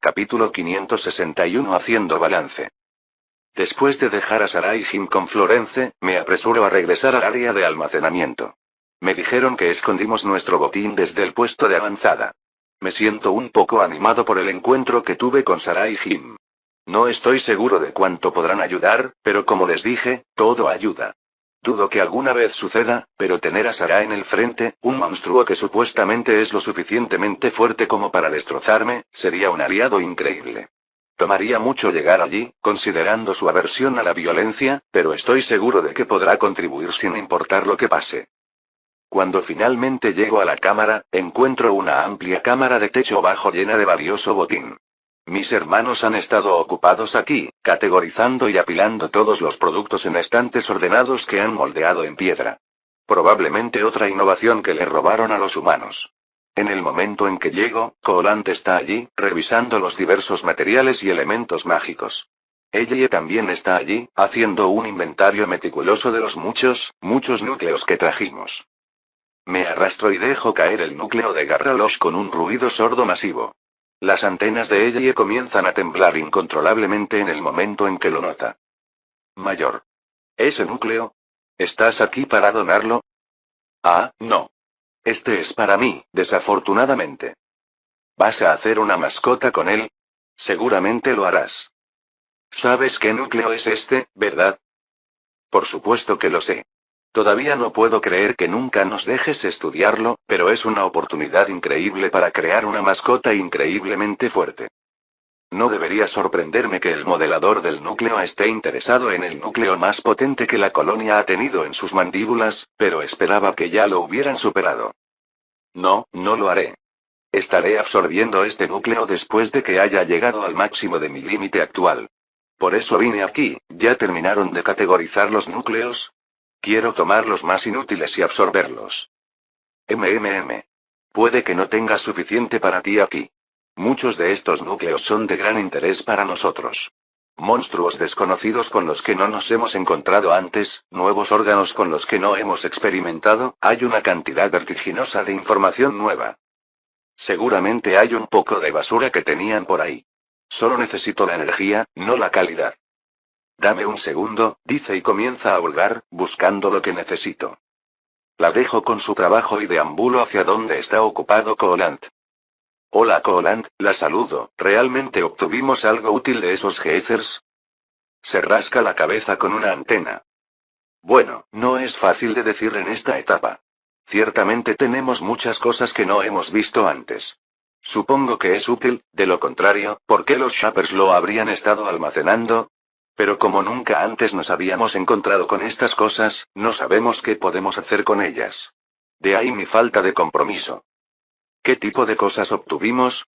Capítulo 561 Haciendo balance. Después de dejar a Sarah y Jim con Florence, me apresuro a regresar al área de almacenamiento. Me dijeron que escondimos nuestro botín desde el puesto de avanzada. Me siento un poco animado por el encuentro que tuve con Sarah y Jim. No estoy seguro de cuánto podrán ayudar, pero como les dije, todo ayuda. Dudo que alguna vez suceda, pero tener a Sarah en el frente, un monstruo que supuestamente es lo suficientemente fuerte como para destrozarme, sería un aliado increíble. Tomaría mucho llegar allí, considerando su aversión a la violencia, pero estoy seguro de que podrá contribuir sin importar lo que pase. Cuando finalmente llego a la cámara, encuentro una amplia cámara de techo bajo llena de valioso botín. Mis hermanos han estado ocupados aquí, categorizando y apilando todos los productos en estantes ordenados que han moldeado en piedra. Probablemente otra innovación que le robaron a los humanos. En el momento en que llego, Koholant está allí, revisando los diversos materiales y elementos mágicos. Ellie también está allí, haciendo un inventario meticuloso de los muchos núcleos que trajimos. Me arrastro y dejo caer el núcleo de Garralosh con un ruido sordo masivo. Las antenas de Ellie comienzan a temblar incontrolablemente en el momento en que lo nota. Mayor. ¿Ese núcleo? ¿Estás aquí para donarlo? Ah, no. Este es para mí, desafortunadamente. ¿Vas a hacer una mascota con él? Seguramente lo harás. ¿Sabes qué núcleo es este, verdad? Por supuesto que lo sé. Todavía no puedo creer que nunca nos dejes estudiarlo, pero es una oportunidad increíble para crear una mascota increíblemente fuerte. No debería sorprenderme que el modelador del núcleo esté interesado en el núcleo más potente que la colonia ha tenido en sus mandíbulas, pero esperaba que ya lo hubieran superado. No, no lo haré. Estaré absorbiendo este núcleo después de que haya llegado al máximo de mi límite actual. Por eso vine aquí. ¿Ya terminaron de categorizar los núcleos? Quiero tomar los más inútiles y absorberlos. Puede que no tenga suficiente para ti aquí. Muchos de estos núcleos son de gran interés para nosotros. Monstruos desconocidos con los que no nos hemos encontrado antes, nuevos órganos con los que no hemos experimentado, hay una cantidad vertiginosa de información nueva. Seguramente hay un poco de basura que tenían por ahí. Solo necesito la energía, no la calidad. Dame un segundo, dice y comienza a hurgar, buscando lo que necesito. La dejo con su trabajo y deambulo hacia donde está ocupado Koholant. Hola Koholant, la saludo. ¿Realmente obtuvimos algo útil de esos geethers? Se rasca la cabeza con una antena. Bueno, no es fácil de decir en esta etapa. Ciertamente tenemos muchas cosas que no hemos visto antes. Supongo que es útil, de lo contrario, ¿por qué los Shappers lo habrían estado almacenando? Pero como nunca antes nos habíamos encontrado con estas cosas, no sabemos qué podemos hacer con ellas. De ahí mi falta de compromiso. ¿Qué tipo de cosas obtuvimos?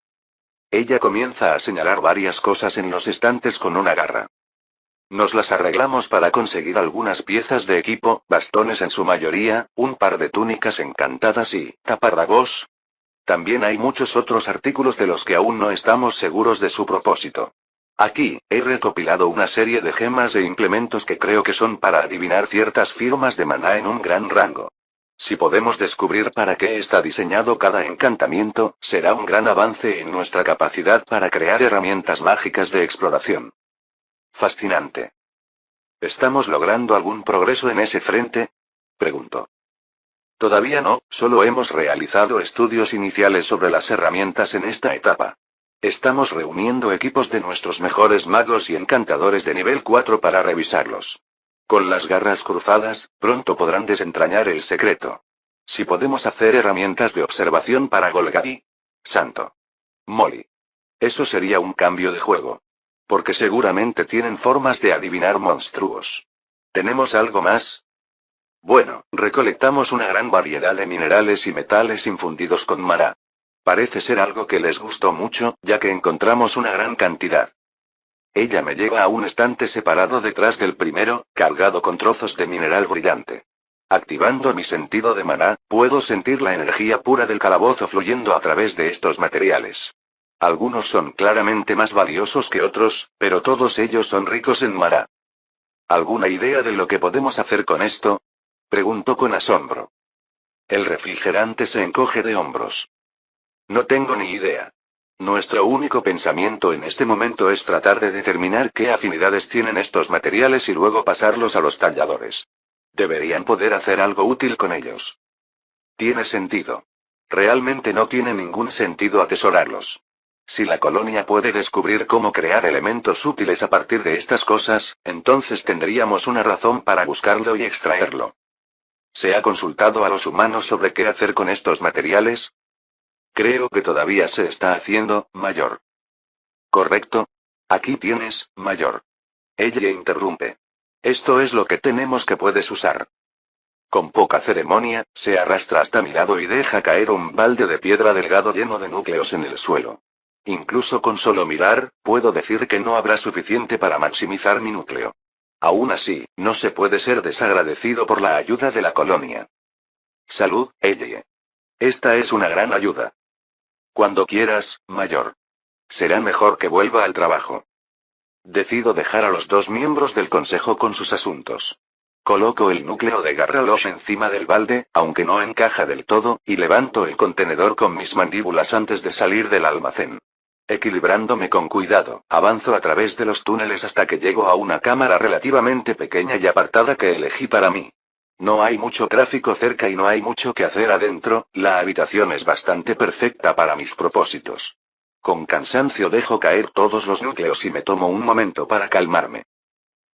Ella comienza a señalar varias cosas en los estantes con una garra. Nos las arreglamos para conseguir algunas piezas de equipo, bastones en su mayoría, un par de túnicas encantadas y taparrabos. También hay muchos otros artículos de los que aún no estamos seguros de su propósito. Aquí, he recopilado una serie de gemas e implementos que creo que son para adivinar ciertas firmas de maná en un gran rango. Si podemos descubrir para qué está diseñado cada encantamiento, será un gran avance en nuestra capacidad para crear herramientas mágicas de exploración. Fascinante. ¿Estamos logrando algún progreso en ese frente? Preguntó. Todavía no, solo hemos realizado estudios iniciales sobre las herramientas en esta etapa. Estamos reuniendo equipos de nuestros mejores magos y encantadores de nivel 4 para revisarlos. Con las garras cruzadas, pronto podrán desentrañar el secreto. Si podemos hacer herramientas de observación para Golgari. Santo. Molly. Eso sería un cambio de juego. Porque seguramente tienen formas de adivinar monstruos. ¿Tenemos algo más? Bueno, recolectamos una gran variedad de minerales y metales infundidos con maná. Parece ser algo que les gustó mucho, ya que encontramos una gran cantidad. Ella me lleva a un estante separado detrás del primero, cargado con trozos de mineral brillante. Activando mi sentido de maná, puedo sentir la energía pura del calabozo fluyendo a través de estos materiales. Algunos son claramente más valiosos que otros, pero todos ellos son ricos en maná. ¿Alguna idea de lo que podemos hacer con esto? Preguntó con asombro. El refrigerante se encoge de hombros. No tengo ni idea. Nuestro único pensamiento en este momento es tratar de determinar qué afinidades tienen estos materiales y luego pasarlos a los talladores. Deberían poder hacer algo útil con ellos. Tiene sentido. Realmente no tiene ningún sentido atesorarlos. Si la colonia puede descubrir cómo crear elementos útiles a partir de estas cosas, entonces tendríamos una razón para buscarlo y extraerlo. ¿Se ha consultado a los humanos sobre qué hacer con estos materiales? Creo que todavía se está haciendo, mayor. Correcto. Aquí tienes, mayor. Ella interrumpe. Esto es lo que tenemos que puedes usar. Con poca ceremonia, se arrastra hasta mi lado y deja caer un balde de piedra delgado lleno de núcleos en el suelo. Incluso con solo mirar, puedo decir que no habrá suficiente para maximizar mi núcleo. Aún así, no se puede ser desagradecido por la ayuda de la colonia. Salud, ella. Esta es una gran ayuda. Cuando quieras, mayor. Será mejor que vuelva al trabajo. Decido dejar a los dos miembros del consejo con sus asuntos. Coloco el núcleo de Garralosh encima del balde, aunque no encaja del todo, y levanto el contenedor con mis mandíbulas antes de salir del almacén. Equilibrándome con cuidado, avanzo a través de los túneles hasta que llego a una cámara relativamente pequeña y apartada que elegí para mí. No hay mucho tráfico cerca y no hay mucho que hacer adentro, la habitación es bastante perfecta para mis propósitos. Con cansancio dejo caer todos los núcleos y me tomo un momento para calmarme.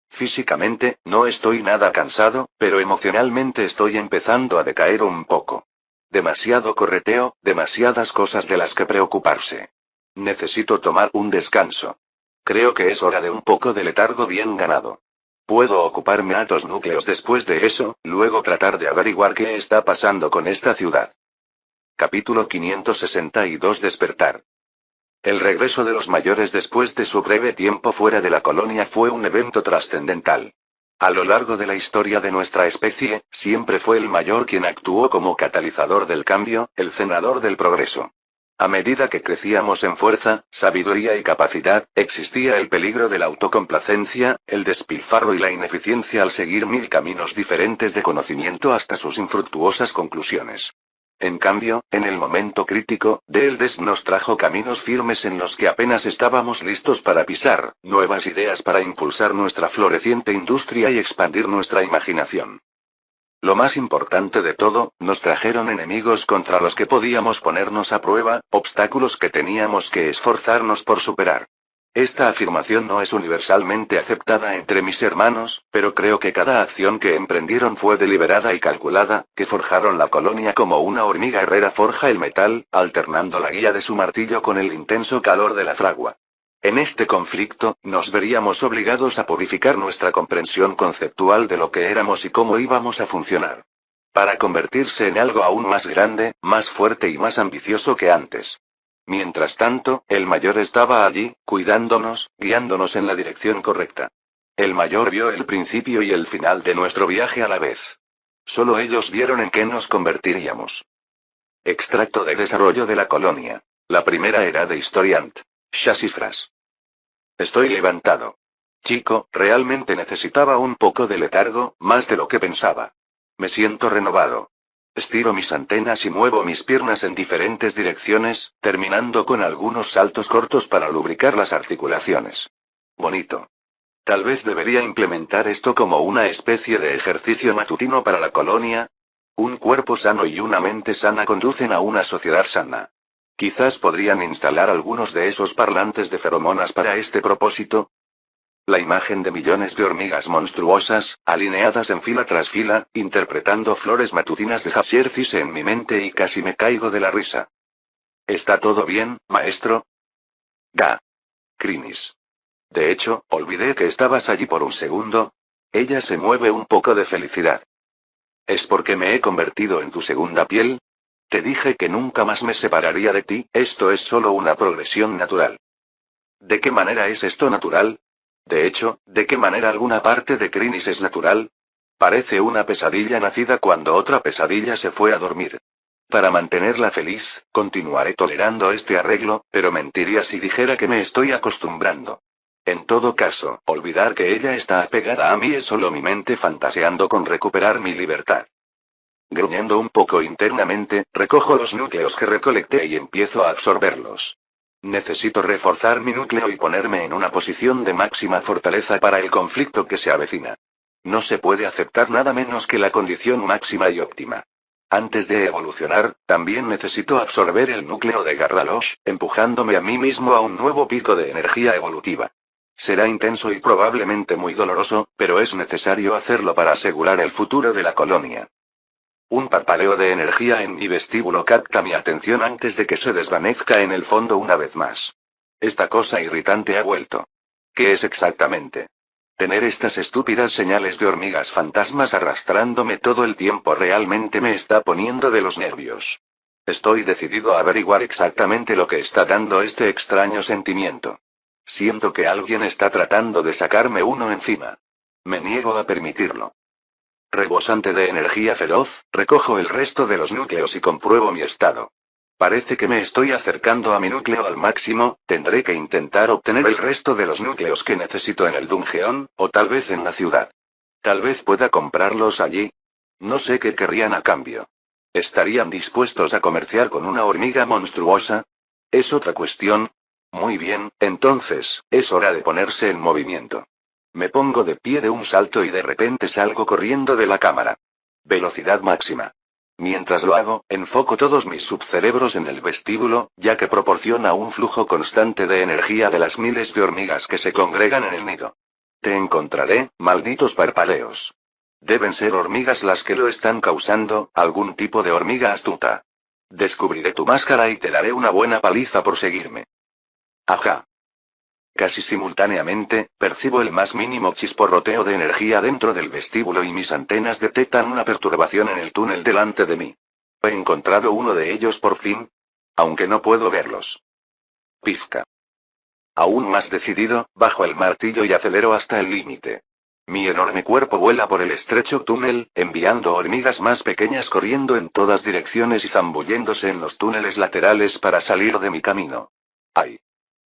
Físicamente, no estoy nada cansado, pero emocionalmente estoy empezando a decaer un poco. Demasiado correteo, demasiadas cosas de las que preocuparse. Necesito tomar un descanso. Creo que es hora de un poco de letargo bien ganado. Puedo ocuparme a dos núcleos después de eso, luego tratar de averiguar qué está pasando con esta ciudad. Capítulo 562 Despertar. El regreso de los mayores después de su breve tiempo fuera de la colonia fue un evento trascendental. A lo largo de la historia de nuestra especie, siempre fue el mayor quien actuó como catalizador del cambio, el senador del progreso. A medida que crecíamos en fuerza, sabiduría y capacidad, existía el peligro de la autocomplacencia, el despilfarro y la ineficiencia al seguir mil caminos diferentes de conocimiento hasta sus infructuosas conclusiones. En cambio, en el momento crítico, Deldes nos trajo caminos firmes en los que apenas estábamos listos para pisar, nuevas ideas para impulsar nuestra floreciente industria y expandir nuestra imaginación. Lo más importante de todo, nos trajeron enemigos contra los que podíamos ponernos a prueba, obstáculos que teníamos que esforzarnos por superar. Esta afirmación no es universalmente aceptada entre mis hermanos, pero creo que cada acción que emprendieron fue deliberada y calculada, que forjaron la colonia como una hormiga herrera forja el metal, alternando la guía de su martillo con el intenso calor de la fragua. En este conflicto, nos veríamos obligados a purificar nuestra comprensión conceptual de lo que éramos y cómo íbamos a funcionar. Para convertirse en algo aún más grande, más fuerte y más ambicioso que antes. Mientras tanto, el mayor estaba allí, cuidándonos, guiándonos en la dirección correcta. El mayor vio el principio y el final de nuestro viaje a la vez. Solo ellos vieron en qué nos convertiríamos. Extracto de desarrollo de la colonia. La primera era de Historiant. Chasifras. Estoy levantado. Chico, realmente necesitaba un poco de letargo, más de lo que pensaba. Me siento renovado. Estiro mis antenas y muevo mis piernas en diferentes direcciones, terminando con algunos saltos cortos para lubricar las articulaciones. Bonito. Tal vez debería implementar esto como una especie de ejercicio matutino para la colonia. Un cuerpo sano y una mente sana conducen a una sociedad sana. Quizás podrían instalar algunos de esos parlantes de feromonas para este propósito. La imagen de millones de hormigas monstruosas, alineadas en fila tras fila, interpretando flores matutinas de Hapshercis en mi mente y casi me caigo de la risa. ¿Está todo bien, maestro? Ga. Crinis. De hecho, olvidé que estabas allí por un segundo. Ella se mueve un poco de felicidad. ¿Es porque me he convertido en tu segunda piel? Te dije que nunca más me separaría de ti, esto es solo una progresión natural. ¿De qué manera es esto natural? De hecho, ¿de qué manera alguna parte de Crinis es natural? Parece una pesadilla nacida cuando otra pesadilla se fue a dormir. Para mantenerla feliz, continuaré tolerando este arreglo, pero mentiría si dijera que me estoy acostumbrando. En todo caso, olvidar que ella está apegada a mí es solo mi mente fantaseando con recuperar mi libertad. Gruñendo un poco internamente, recojo los núcleos que recolecté y empiezo a absorberlos. Necesito reforzar mi núcleo y ponerme en una posición de máxima fortaleza para el conflicto que se avecina. No se puede aceptar nada menos que la condición máxima y óptima. Antes de evolucionar, también necesito absorber el núcleo de Garralosh, empujándome a mí mismo a un nuevo pico de energía evolutiva. Será intenso y probablemente muy doloroso, pero es necesario hacerlo para asegurar el futuro de la colonia. Un parpaleo de energía en mi vestíbulo capta mi atención antes de que se desvanezca en el fondo una vez más. Esta cosa irritante ha vuelto. ¿Qué es exactamente? Tener estas estúpidas señales de hormigas fantasmas arrastrándome todo el tiempo realmente me está poniendo de los nervios. Estoy decidido a averiguar exactamente lo que está dando este extraño sentimiento. Siento que alguien está tratando de sacarme uno encima. Me niego a permitirlo. Rebosante de energía feroz, recojo el resto de los núcleos y compruebo mi estado. Parece que me estoy acercando a mi núcleo al máximo, tendré que intentar obtener el resto de los núcleos que necesito en el dungeon, o tal vez en la ciudad. Tal vez pueda comprarlos allí. No sé qué querrían a cambio. ¿Estarían dispuestos a comerciar con una hormiga monstruosa? ¿Es otra cuestión? Muy bien, entonces, es hora de ponerse en movimiento. Me pongo de pie de un salto y de repente salgo corriendo de la cámara. Velocidad máxima. Mientras lo hago, enfoco todos mis subcerebros en el vestíbulo, ya que proporciona un flujo constante de energía de las miles de hormigas que se congregan en el nido. Te encontraré, malditos parpaleos. Deben ser hormigas las que lo están causando, algún tipo de hormiga astuta. Descubriré tu máscara y te daré una buena paliza por seguirme. Ajá. Casi simultáneamente, percibo el más mínimo chisporroteo de energía dentro del vestíbulo y mis antenas detectan una perturbación en el túnel delante de mí. ¿He encontrado uno de ellos por fin? Aunque no puedo verlos. Pizca. Aún más decidido, bajo el martillo y acelero hasta el límite. Mi enorme cuerpo vuela por el estrecho túnel, enviando hormigas más pequeñas corriendo en todas direcciones y zambulléndose en los túneles laterales para salir de mi camino. ¡Ay!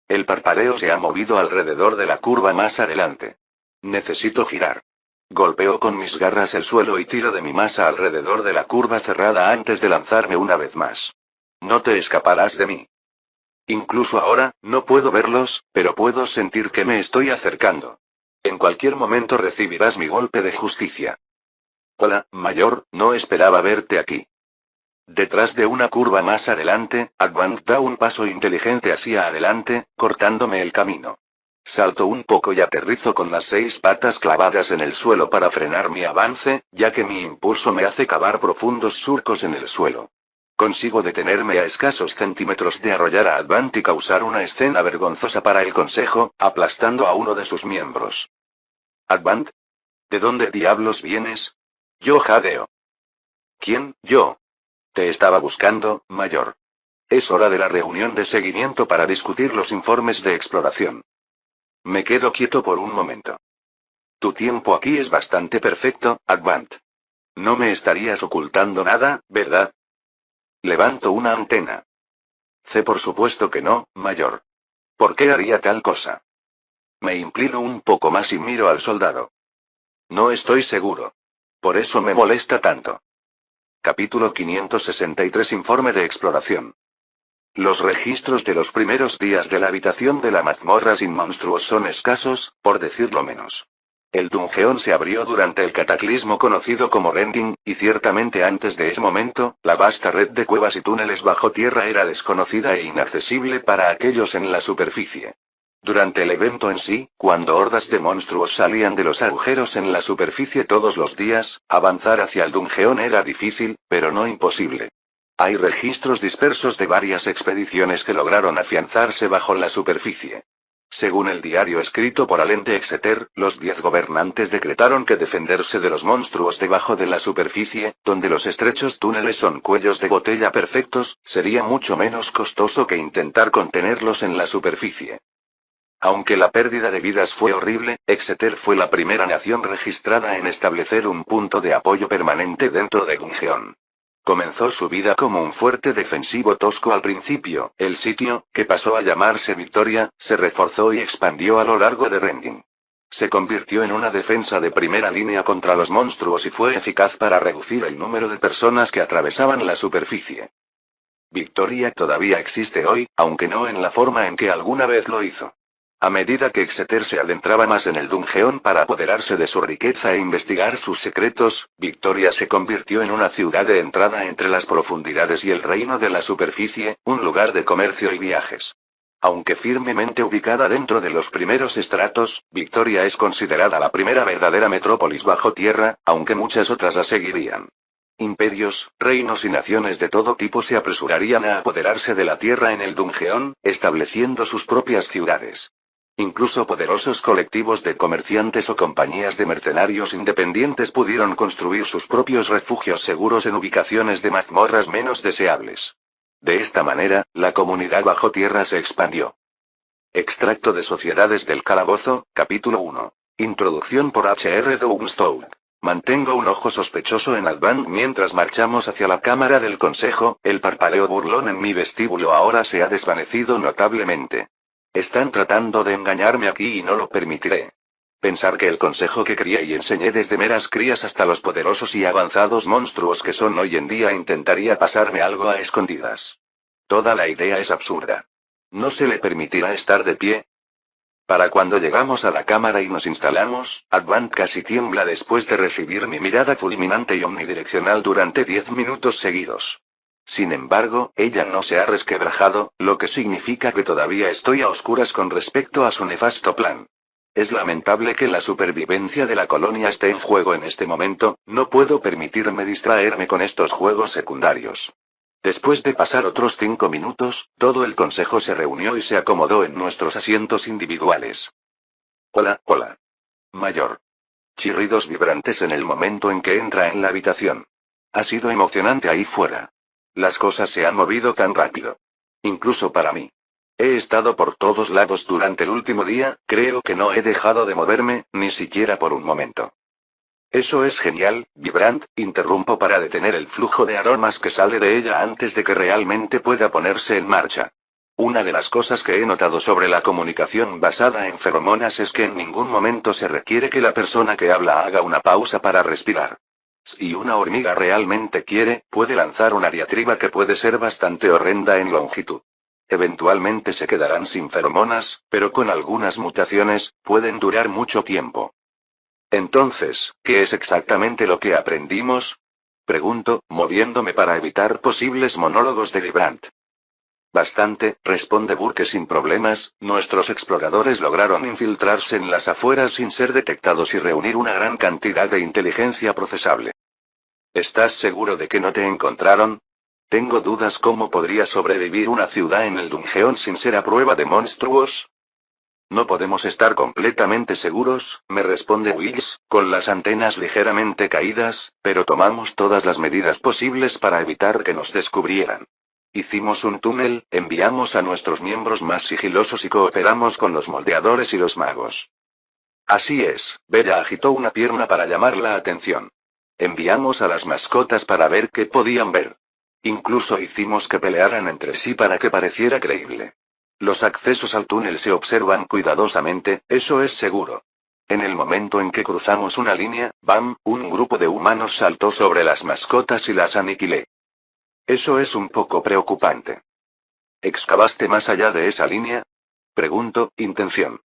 El parpadeo se ha movido alrededor de la curva más adelante. Necesito girar. Golpeo con mis garras el suelo y tiro de mi masa alrededor de la curva cerrada antes de lanzarme una vez más. No te escaparás de mí. Incluso ahora, no puedo verlos, pero puedo sentir que me estoy acercando. En cualquier momento recibirás mi golpe de justicia. Hola, mayor, no esperaba verte aquí. Detrás de una curva más adelante, Advant da un paso inteligente hacia adelante, cortándome el camino. Salto un poco y aterrizo con las 6 patas clavadas en el suelo para frenar mi avance, ya que mi impulso me hace cavar profundos surcos en el suelo. Consigo detenerme a escasos centímetros de arrollar a Advant y causar una escena vergonzosa para el consejo, aplastando a uno de sus miembros. ¿Advant? ¿De dónde diablos vienes? Yo jadeo. ¿Quién, yo? Te estaba buscando, mayor. Es hora de la reunión de seguimiento para discutir los informes de exploración. Me quedo quieto por un momento. Tu tiempo aquí es bastante perfecto, Advant. No me estarías ocultando nada, ¿verdad? Levanto una antena. Por supuesto que no, mayor. ¿Por qué haría tal cosa? Me inclino un poco más y miro al soldado. No estoy seguro. Por eso me molesta tanto. Capítulo 563 Informe de exploración. Los registros de los primeros días de la habitación de la mazmorra sin monstruos son escasos, por decirlo menos. El dungeon se abrió durante el cataclismo conocido como Rending, y ciertamente antes de ese momento, la vasta red de cuevas y túneles bajo tierra era desconocida e inaccesible para aquellos en la superficie. Durante el evento en sí, cuando hordas de monstruos salían de los agujeros en la superficie todos los días, avanzar hacia el dungeon era difícil, pero no imposible. Hay registros dispersos de varias expediciones que lograron afianzarse bajo la superficie. Según el diario escrito por Allen de Exeter, los 10 gobernantes decretaron que defenderse de los monstruos debajo de la superficie, donde los estrechos túneles son cuellos de botella perfectos, sería mucho menos costoso que intentar contenerlos en la superficie. Aunque la pérdida de vidas fue horrible, Exeter fue la primera nación registrada en establecer un punto de apoyo permanente dentro de Dungeon. Comenzó su vida como un fuerte defensivo tosco al principio, el sitio, que pasó a llamarse Victoria, se reforzó y expandió a lo largo de Rending. Se convirtió en una defensa de primera línea contra los monstruos y fue eficaz para reducir el número de personas que atravesaban la superficie. Victoria todavía existe hoy, aunque no en la forma en que alguna vez lo hizo. A medida que Exeter se adentraba más en el Dungeon para apoderarse de su riqueza e investigar sus secretos, Victoria se convirtió en una ciudad de entrada entre las profundidades y el reino de la superficie, un lugar de comercio y viajes. Aunque firmemente ubicada dentro de los primeros estratos, Victoria es considerada la primera verdadera metrópolis bajo tierra, aunque muchas otras la seguirían. Imperios, reinos y naciones de todo tipo se apresurarían a apoderarse de la tierra en el Dungeon, estableciendo sus propias ciudades. Incluso poderosos colectivos de comerciantes o compañías de mercenarios independientes pudieron construir sus propios refugios seguros en ubicaciones de mazmorras menos deseables. De esta manera, la comunidad bajo tierra se expandió. Extracto de Sociedades del Calabozo, capítulo 1. Introducción por H.R. Doomstout. Mantengo un ojo sospechoso en Advan mientras marchamos hacia la cámara del consejo, el parpadeo burlón en mi vestíbulo ahora se ha desvanecido notablemente. Están tratando de engañarme aquí y no lo permitiré. Pensar que el consejo que crié y enseñé desde meras crías hasta los poderosos y avanzados monstruos que son hoy en día intentaría pasarme algo a escondidas. Toda la idea es absurda. ¿No se le permitirá estar de pie? Para cuando llegamos a la cámara y nos instalamos, Advant casi tiembla después de recibir mi mirada fulminante y omnidireccional durante 10 minutos seguidos. Sin embargo, ella no se ha resquebrajado, lo que significa que todavía estoy a oscuras con respecto a su nefasto plan. Es lamentable que la supervivencia de la colonia esté en juego en este momento, no puedo permitirme distraerme con estos juegos secundarios. Después de pasar otros 5 minutos, todo el consejo se reunió y se acomodó en nuestros asientos individuales. Hola, hola. Mayor. Chirridos vibrantes en el momento en que entra en la habitación. Ha sido emocionante ahí fuera. Las cosas se han movido tan rápido. Incluso para mí. He estado por todos lados durante el último día, creo que no he dejado de moverme, ni siquiera por un momento. Eso es genial, Vibrant, interrumpo para detener el flujo de aromas que sale de ella antes de que realmente pueda ponerse en marcha. Una de las cosas que he notado sobre la comunicación basada en feromonas es que en ningún momento se requiere que la persona que habla haga una pausa para respirar. Si una hormiga realmente quiere, puede lanzar una diatriba que puede ser bastante horrenda en longitud. Eventualmente se quedarán sin feromonas, pero con algunas mutaciones, pueden durar mucho tiempo. Entonces, ¿qué es exactamente lo que aprendimos? Pregunto, moviéndome para evitar posibles monólogos de Vibrant. Bastante, responde Burke sin problemas, nuestros exploradores lograron infiltrarse en las afueras sin ser detectados y reunir una gran cantidad de inteligencia procesable. ¿Estás seguro de que no te encontraron? Tengo dudas cómo podría sobrevivir una ciudad en el Dungeon sin ser a prueba de monstruos. No podemos estar completamente seguros, me responde Wills, con las antenas ligeramente caídas, pero tomamos todas las medidas posibles para evitar que nos descubrieran. Hicimos un túnel, enviamos a nuestros miembros más sigilosos y cooperamos con los moldeadores y los magos. Así es, Bella agitó una pierna para llamar la atención. Enviamos a las mascotas para ver qué podían ver. Incluso hicimos que pelearan entre sí para que pareciera creíble. Los accesos al túnel se observan cuidadosamente, eso es seguro. En el momento en que cruzamos una línea, ¡bam!, un grupo de humanos saltó sobre las mascotas y las aniquilé. Eso es un poco preocupante. ¿Excavaste más allá de esa línea? Pregunto, intención.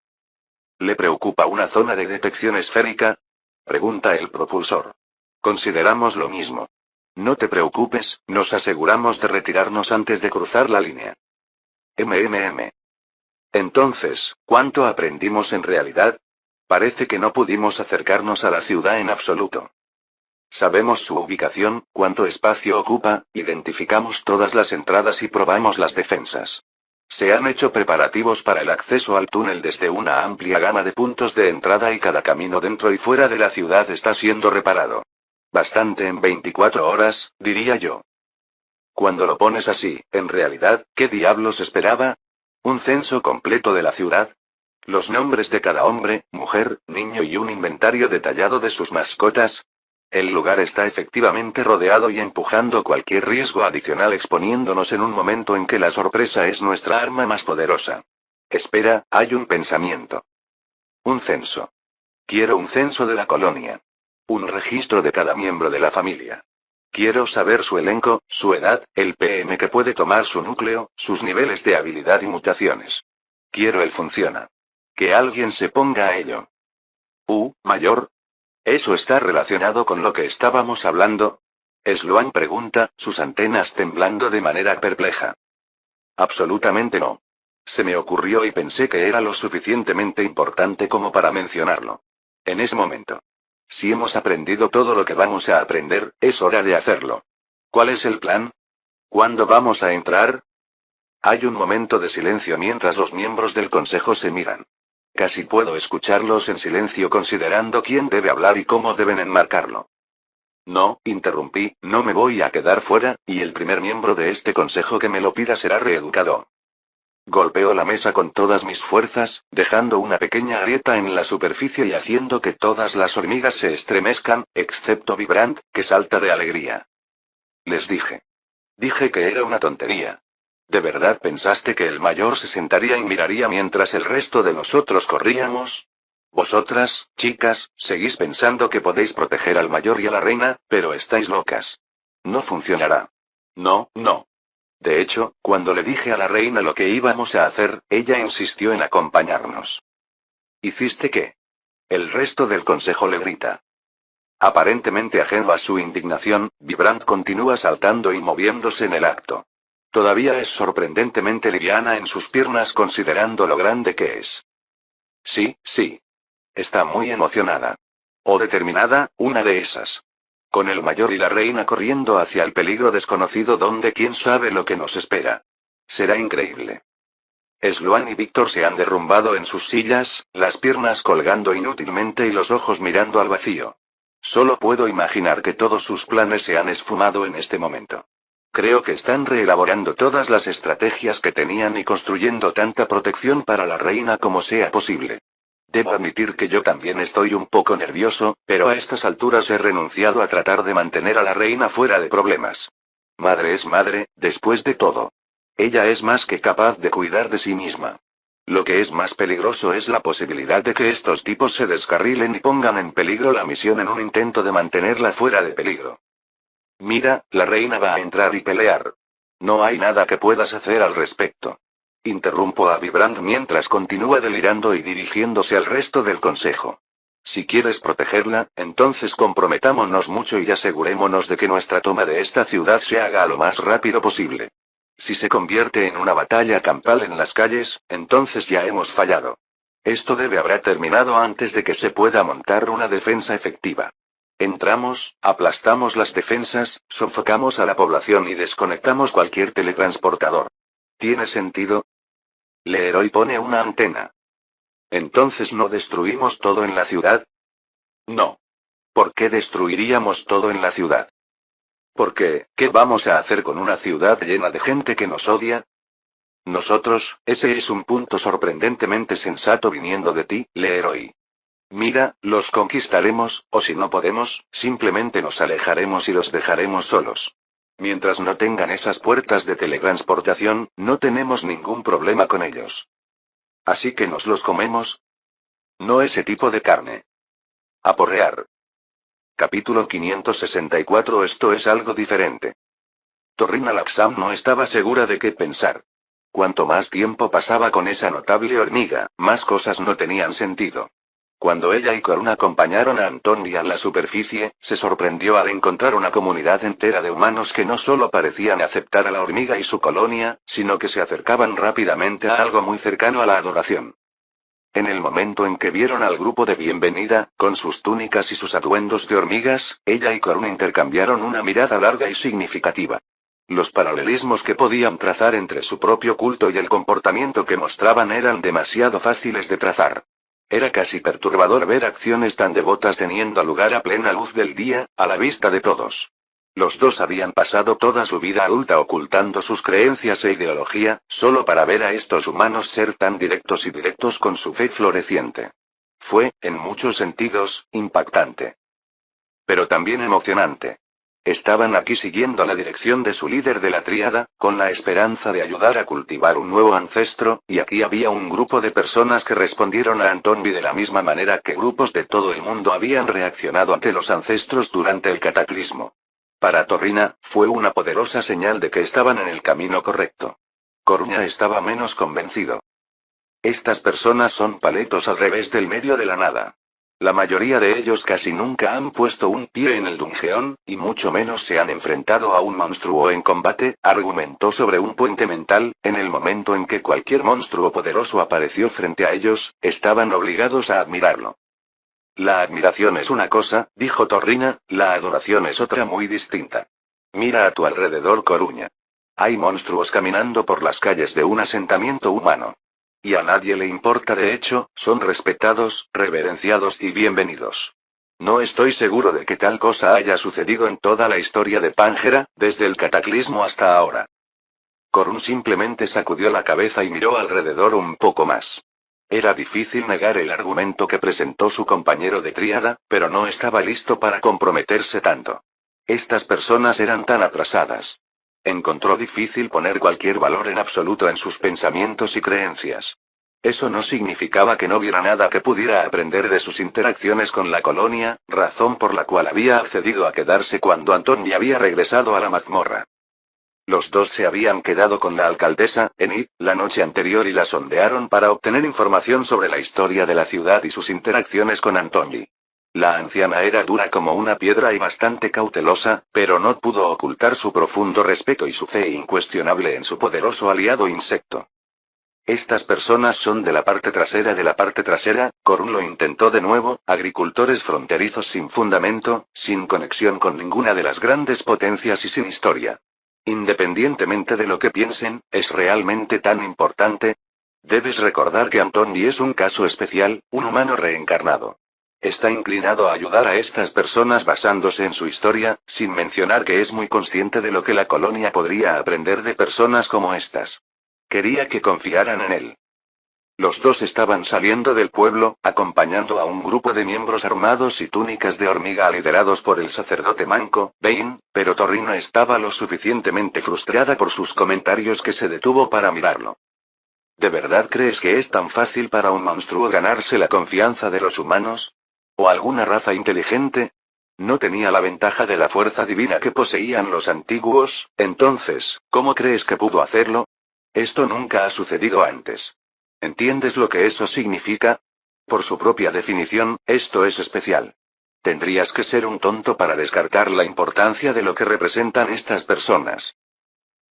¿Le preocupa una zona de detección esférica? Pregunta el propulsor. Consideramos lo mismo. No te preocupes, nos aseguramos de retirarnos antes de cruzar la línea. Entonces, ¿cuánto aprendimos en realidad? Parece que no pudimos acercarnos a la ciudad en absoluto. Sabemos su ubicación, cuánto espacio ocupa, identificamos todas las entradas y probamos las defensas. Se han hecho preparativos para el acceso al túnel desde una amplia gama de puntos de entrada y cada camino dentro y fuera de la ciudad está siendo reparado. Bastante en 24 horas, diría yo. Cuando lo pones así, en realidad, ¿qué diablos esperaba? ¿Un censo completo de la ciudad? ¿Los nombres de cada hombre, mujer, niño y un inventario detallado de sus mascotas? El lugar está efectivamente rodeado y empujando cualquier riesgo adicional exponiéndonos en un momento en que la sorpresa es nuestra arma más poderosa. Espera, hay un pensamiento. Un censo. Quiero un censo de la colonia. Un registro de cada miembro de la familia. Quiero saber su elenco, su edad, el PM que puede tomar su núcleo, sus niveles de habilidad y mutaciones. Quiero el funciona. Que alguien se ponga a ello. Mayor. ¿Eso está relacionado con lo que estábamos hablando? Sloan pregunta, sus antenas temblando de manera perpleja. Absolutamente no. Se me ocurrió y pensé que era lo suficientemente importante como para mencionarlo. En ese momento. Si hemos aprendido todo lo que vamos a aprender, es hora de hacerlo. ¿Cuál es el plan? ¿Cuándo vamos a entrar? Hay un momento de silencio mientras los miembros del consejo se miran. Casi puedo escucharlos en silencio considerando quién debe hablar y cómo deben enmarcarlo. No, interrumpí, no me voy a quedar fuera, y el primer miembro de este consejo que me lo pida será reeducado. Golpeo la mesa con todas mis fuerzas, dejando una pequeña grieta en la superficie y haciendo que todas las hormigas se estremezcan, excepto Vibrant, que salta de alegría. Les dije. Dije que era una tontería. ¿De verdad pensaste que el mayor se sentaría y miraría mientras el resto de nosotros corríamos? Vosotras, chicas, seguís pensando que podéis proteger al mayor y a la reina, pero estáis locas. No funcionará. No, no. De hecho, cuando le dije a la reina lo que íbamos a hacer, ella insistió en acompañarnos. ¿Hiciste qué? El resto del consejo le grita. Aparentemente ajeno a su indignación, Vibrant continúa saltando y moviéndose en el acto. Todavía es sorprendentemente liviana en sus piernas considerando lo grande que es. Sí, sí. Está muy emocionada. O determinada, una de esas. Con el mayor y la reina corriendo hacia el peligro desconocido donde quién sabe lo que nos espera. Será increíble. Sloan y Víctor se han derrumbado en sus sillas, las piernas colgando inútilmente y los ojos mirando al vacío. Solo puedo imaginar que todos sus planes se han esfumado en este momento. Creo que están reelaborando todas las estrategias que tenían y construyendo tanta protección para la reina como sea posible. Debo admitir que yo también estoy un poco nervioso, pero a estas alturas he renunciado a tratar de mantener a la reina fuera de problemas. Madre es madre, después de todo. Ella es más que capaz de cuidar de sí misma. Lo que es más peligroso es la posibilidad de que estos tipos se descarrilen y pongan en peligro la misión en un intento de mantenerla fuera de peligro. Mira, la reina va a entrar y pelear. No hay nada que puedas hacer al respecto. Interrumpo a Vibrant mientras continúa delirando y dirigiéndose al resto del consejo. Si quieres protegerla, entonces comprometámonos mucho y asegurémonos de que nuestra toma de esta ciudad se haga lo más rápido posible. Si se convierte en una batalla campal en las calles, entonces ya hemos fallado. Esto habrá terminado antes de que se pueda montar una defensa efectiva. Entramos, aplastamos las defensas, sofocamos a la población y desconectamos cualquier teletransportador. ¿Tiene sentido? Leroy pone una antena. ¿Entonces no destruimos todo en la ciudad? No. ¿Por qué destruiríamos todo en la ciudad? Porque, ¿qué vamos a hacer con una ciudad llena de gente que nos odia? Nosotros, ese es un punto sorprendentemente sensato viniendo de ti, Leroy. Mira, los conquistaremos, o si no podemos, simplemente nos alejaremos y los dejaremos solos. Mientras no tengan esas puertas de teletransportación, no tenemos ningún problema con ellos. Así que nos los comemos. No ese tipo de carne. Aporrear. Capítulo 564. Esto es algo diferente. Torrina Laxam no estaba segura de qué pensar. Cuanto más tiempo pasaba con esa notable hormiga, más cosas no tenían sentido. Cuando ella y Corún acompañaron a Antonia a la superficie, se sorprendió al encontrar una comunidad entera de humanos que no solo parecían aceptar a la hormiga y su colonia, sino que se acercaban rápidamente a algo muy cercano a la adoración. En el momento en que vieron al grupo de bienvenida, con sus túnicas y sus atuendos de hormigas, ella y Corún intercambiaron una mirada larga y significativa. Los paralelismos que podían trazar entre su propio culto y el comportamiento que mostraban eran demasiado fáciles de trazar. Era casi perturbador ver acciones tan devotas teniendo lugar a plena luz del día, a la vista de todos. Los dos habían pasado toda su vida adulta ocultando sus creencias e ideología, solo para ver a estos humanos ser tan directos con su fe floreciente. Fue, en muchos sentidos, impactante. Pero también emocionante. Estaban aquí siguiendo la dirección de su líder de la tríada, con la esperanza de ayudar a cultivar un nuevo ancestro, y aquí había un grupo de personas que respondieron a Antonvi de la misma manera que grupos de todo el mundo habían reaccionado ante los ancestros durante el cataclismo. Para Torrina, fue una poderosa señal de que estaban en el camino correcto. Coruña estaba menos convencido. Estas personas son paletos al revés del medio de la nada. La mayoría de ellos casi nunca han puesto un pie en el dungeón, y mucho menos se han enfrentado a un monstruo en combate, argumentó sobre un puente mental. En el momento en que cualquier monstruo poderoso apareció frente a ellos, estaban obligados a admirarlo. La admiración es una cosa, dijo Torrina, la adoración es otra muy distinta. Mira a tu alrededor, Coruña. Hay monstruos caminando por las calles de un asentamiento humano. Y a nadie le importa, de hecho, son respetados, reverenciados y bienvenidos. No estoy seguro de que tal cosa haya sucedido en toda la historia de Pangea, desde el cataclismo hasta ahora. Corún simplemente sacudió la cabeza y miró alrededor un poco más. Era difícil negar el argumento que presentó su compañero de tríada, pero no estaba listo para comprometerse tanto. Estas personas eran tan atrasadas. Encontró difícil poner cualquier valor en absoluto en sus pensamientos y creencias. Eso no significaba que no viera nada que pudiera aprender de sus interacciones con la colonia, razón por la cual había accedido a quedarse cuando Antón ya había regresado a la mazmorra. Los dos se habían quedado con la alcaldesa, Enid, la noche anterior y la sondearon para obtener información sobre la historia de la ciudad y sus interacciones con Antoni. La anciana era dura como una piedra y bastante cautelosa, pero no pudo ocultar su profundo respeto y su fe incuestionable en su poderoso aliado insecto. Estas personas son de la parte trasera de la parte trasera. Corún lo intentó de nuevo, agricultores fronterizos sin fundamento, sin conexión con ninguna de las grandes potencias y sin historia. Independientemente de lo que piensen, ¿es realmente tan importante? Debes recordar que Antoni es un caso especial, un humano reencarnado. Está inclinado a ayudar a estas personas basándose en su historia, sin mencionar que es muy consciente de lo que la colonia podría aprender de personas como estas. Quería que confiaran en él. Los dos estaban saliendo del pueblo, acompañando a un grupo de miembros armados y túnicas de hormiga liderados por el sacerdote manco, Bane, pero Torrina estaba lo suficientemente frustrada por sus comentarios que se detuvo para mirarlo. ¿De verdad crees que es tan fácil para un monstruo ganarse la confianza de los humanos? ¿O alguna raza inteligente? No tenía la ventaja de la fuerza divina que poseían los antiguos, entonces, ¿cómo crees que pudo hacerlo? Esto nunca ha sucedido antes. ¿Entiendes lo que eso significa? Por su propia definición, esto es especial. Tendrías que ser un tonto para descartar la importancia de lo que representan estas personas.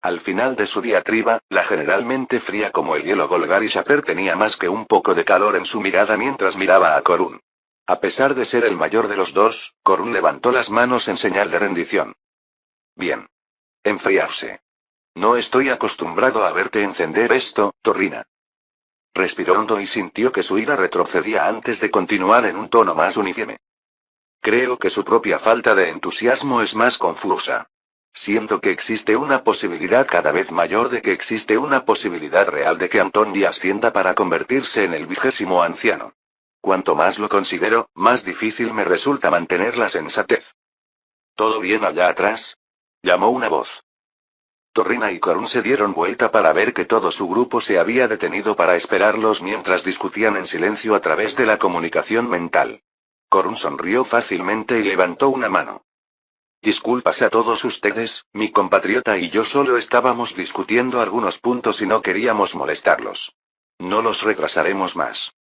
Al final de su diatriba, la generalmente fría como el hielo Golgari Shaper tenía más que un poco de calor en su mirada mientras miraba a Corún. A pesar de ser el mayor de los dos, Corún levantó las manos en señal de rendición. Bien. Enfriarse. No estoy acostumbrado a verte encender esto, Torrina. Respiró hondo y sintió que su ira retrocedía antes de continuar en un tono más uniforme. Creo que su propia falta de entusiasmo es más confusa. Siento que existe una posibilidad cada vez mayor de que existe una posibilidad real de que Antoni ascienda para convertirse en el 20º anciano. Cuanto más lo considero, más difícil me resulta mantener la sensatez. ¿Todo bien allá atrás? Llamó una voz. Torrina y Corún se dieron vuelta para ver que todo su grupo se había detenido para esperarlos mientras discutían en silencio a través de la comunicación mental. Corún sonrió fácilmente y levantó una mano. Disculpas a todos ustedes, mi compatriota y yo solo estábamos discutiendo algunos puntos y no queríamos molestarlos. No los retrasaremos más.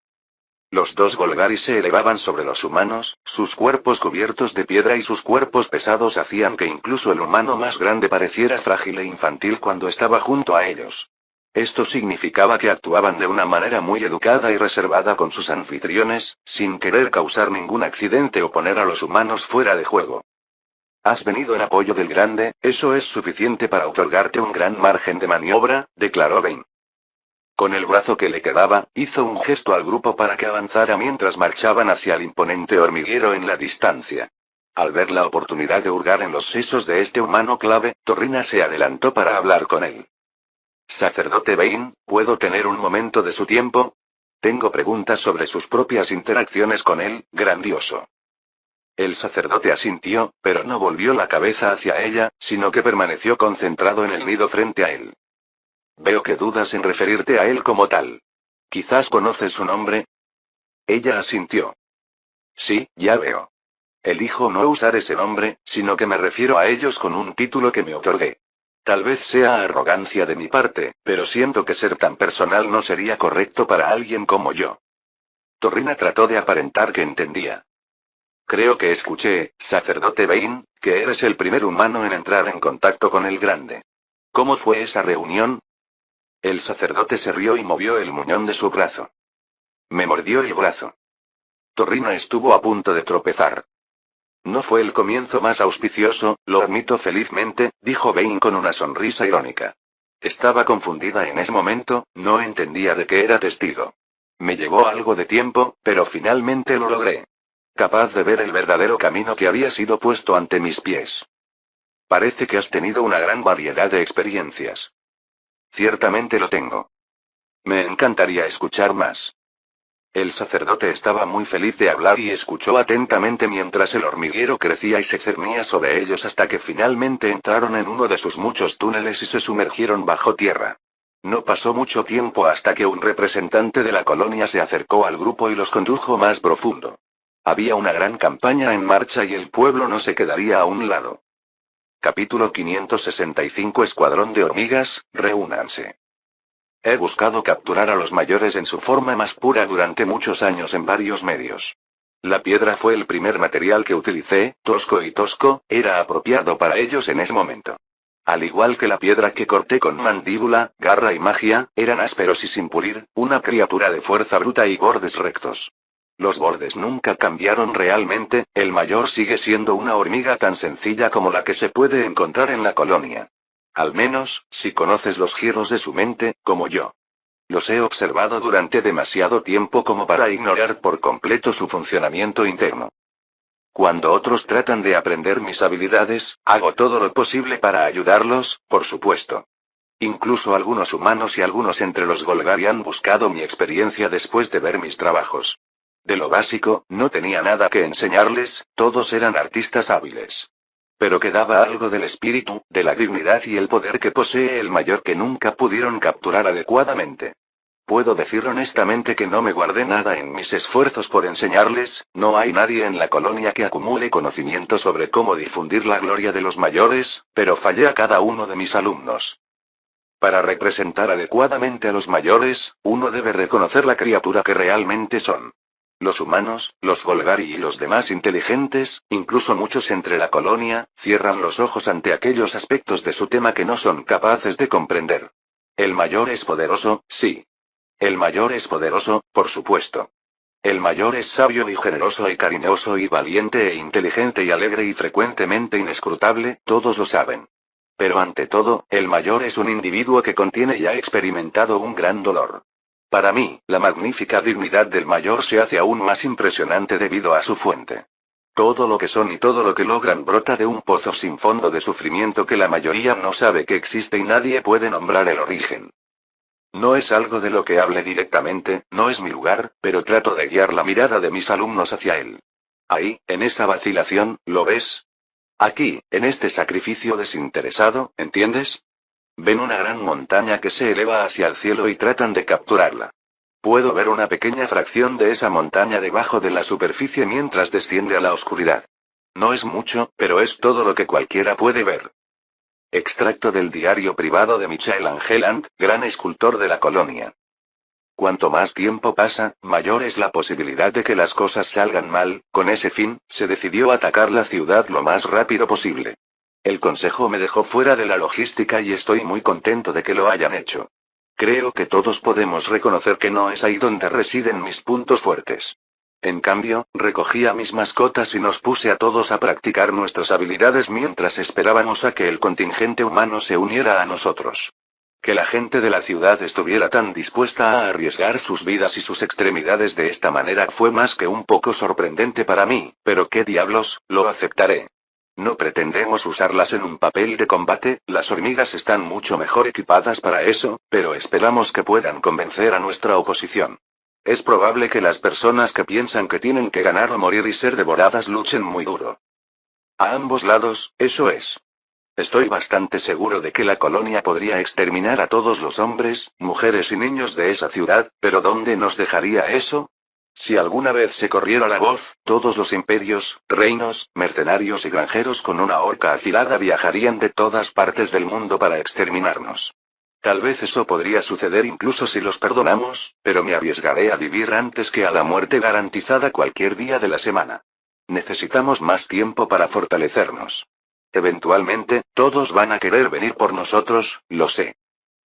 Los dos Golgari se elevaban sobre los humanos, sus cuerpos cubiertos de piedra y sus cuerpos pesados hacían que incluso el humano más grande pareciera frágil e infantil cuando estaba junto a ellos. Esto significaba que actuaban de una manera muy educada y reservada con sus anfitriones, sin querer causar ningún accidente o poner a los humanos fuera de juego. Has venido en apoyo del grande, eso es suficiente para otorgarte un gran margen de maniobra, declaró Bane. Con el brazo que le quedaba, hizo un gesto al grupo para que avanzara mientras marchaban hacia el imponente hormiguero en la distancia. Al ver la oportunidad de hurgar en los sesos de este humano clave, Torrina se adelantó para hablar con él. Sacerdote Bane, ¿puedo tener un momento de su tiempo? Tengo preguntas sobre sus propias interacciones con él, grandioso. El sacerdote asintió, pero no volvió la cabeza hacia ella, sino que permaneció concentrado en el nido frente a él. Veo que dudas en referirte a él como tal. ¿Quizás conoces su nombre? Ella asintió. Sí, ya veo. Elijo no usar ese nombre, sino que me refiero a ellos con un título que me otorgué. Tal vez sea arrogancia de mi parte, pero siento que ser tan personal no sería correcto para alguien como yo. Torrina trató de aparentar que entendía. Creo que escuché, sacerdote Bane, que eres el primer humano en entrar en contacto con el grande. ¿Cómo fue esa reunión? El sacerdote se rió y movió el muñón de su brazo. Me mordió el brazo. Torrina estuvo a punto de tropezar. No fue el comienzo más auspicioso, lo admito felizmente, dijo Bane con una sonrisa irónica. Estaba confundida en ese momento, no entendía de qué era testigo. Me llevó algo de tiempo, pero finalmente lo logré. Capaz de ver el verdadero camino que había sido puesto ante mis pies. Parece que has tenido una gran variedad de experiencias. Ciertamente lo tengo. Me encantaría escuchar más. El sacerdote estaba muy feliz de hablar y escuchó atentamente mientras el hormiguero crecía y se cernía sobre ellos hasta que finalmente entraron en uno de sus muchos túneles y se sumergieron bajo tierra. No pasó mucho tiempo hasta que un representante de la colonia se acercó al grupo y los condujo más profundo. Había una gran campaña en marcha y el pueblo no se quedaría a un lado. Capítulo 565 Escuadrón de hormigas, reúnanse. He buscado capturar a los mayores en su forma más pura durante muchos años en varios medios. La piedra fue el primer material que utilicé, tosco, era apropiado para ellos en ese momento. Al igual que la piedra que corté con mandíbula, garra y magia, eran ásperos y sin pulir, una criatura de fuerza bruta y bordes rectos. Los bordes nunca cambiaron realmente, el mayor sigue siendo una hormiga tan sencilla como la que se puede encontrar en la colonia. Al menos, si conoces los giros de su mente, como yo. Los he observado durante demasiado tiempo como para ignorar por completo su funcionamiento interno. Cuando otros tratan de aprender mis habilidades, hago todo lo posible para ayudarlos, por supuesto. Incluso algunos humanos y algunos entre los Golgari han buscado mi experiencia después de ver mis trabajos. De lo básico, no tenía nada que enseñarles, todos eran artistas hábiles. Pero quedaba algo del espíritu, de la dignidad y el poder que posee el mayor que nunca pudieron capturar adecuadamente. Puedo decir honestamente que no me guardé nada en mis esfuerzos por enseñarles, no hay nadie en la colonia que acumule conocimiento sobre cómo difundir la gloria de los mayores, pero fallé a cada uno de mis alumnos. Para representar adecuadamente a los mayores, uno debe reconocer la criatura que realmente son. Los humanos, los Golgari y los demás inteligentes, incluso muchos entre la colonia, cierran los ojos ante aquellos aspectos de su tema que no son capaces de comprender. El mayor es poderoso, sí. El mayor es poderoso, por supuesto. El mayor es sabio y generoso y cariñoso y valiente e inteligente y alegre y frecuentemente inescrutable, todos lo saben. Pero ante todo, el mayor es un individuo que contiene y ha experimentado un gran dolor. Para mí, la magnífica dignidad del mayor se hace aún más impresionante debido a su fuente. Todo lo que son y todo lo que logran brota de un pozo sin fondo de sufrimiento que la mayoría no sabe que existe y nadie puede nombrar el origen. No es algo de lo que hable directamente, no es mi lugar, pero trato de guiar la mirada de mis alumnos hacia él. Ahí, en esa vacilación, ¿lo ves? Aquí, en este sacrificio desinteresado, ¿entiendes? Ven una gran montaña que se eleva hacia el cielo y tratan de capturarla. Puedo ver una pequeña fracción de esa montaña debajo de la superficie mientras desciende a la oscuridad. No es mucho, pero es todo lo que cualquiera puede ver. Extracto del diario privado de Michael Angeland, gran escultor de la colonia. Cuanto más tiempo pasa, mayor es la posibilidad de que las cosas salgan mal, con ese fin, se decidió atacar la ciudad lo más rápido posible. El consejo me dejó fuera de la logística y estoy muy contento de que lo hayan hecho. Creo que todos podemos reconocer que no es ahí donde residen mis puntos fuertes. En cambio, recogí a mis mascotas y nos puse a todos a practicar nuestras habilidades mientras esperábamos a que el contingente humano se uniera a nosotros. Que la gente de la ciudad estuviera tan dispuesta a arriesgar sus vidas y sus extremidades de esta manera fue más que un poco sorprendente para mí, pero qué diablos, lo aceptaré. No pretendemos usarlas en un papel de combate, las hormigas están mucho mejor equipadas para eso, pero esperamos que puedan convencer a nuestra oposición. Es probable que las personas que piensan que tienen que ganar o morir y ser devoradas luchen muy duro. A ambos lados, eso es. Estoy bastante seguro de que la colonia podría exterminar a todos los hombres, mujeres y niños de esa ciudad, pero ¿dónde nos dejaría eso? Si alguna vez se corriera la voz, todos los imperios, reinos, mercenarios y granjeros con una horca afilada viajarían de todas partes del mundo para exterminarnos. Tal vez eso podría suceder incluso si los perdonamos, pero me arriesgaré a vivir antes que a la muerte garantizada cualquier día de la semana. Necesitamos más tiempo para fortalecernos. Eventualmente, todos van a querer venir por nosotros, lo sé.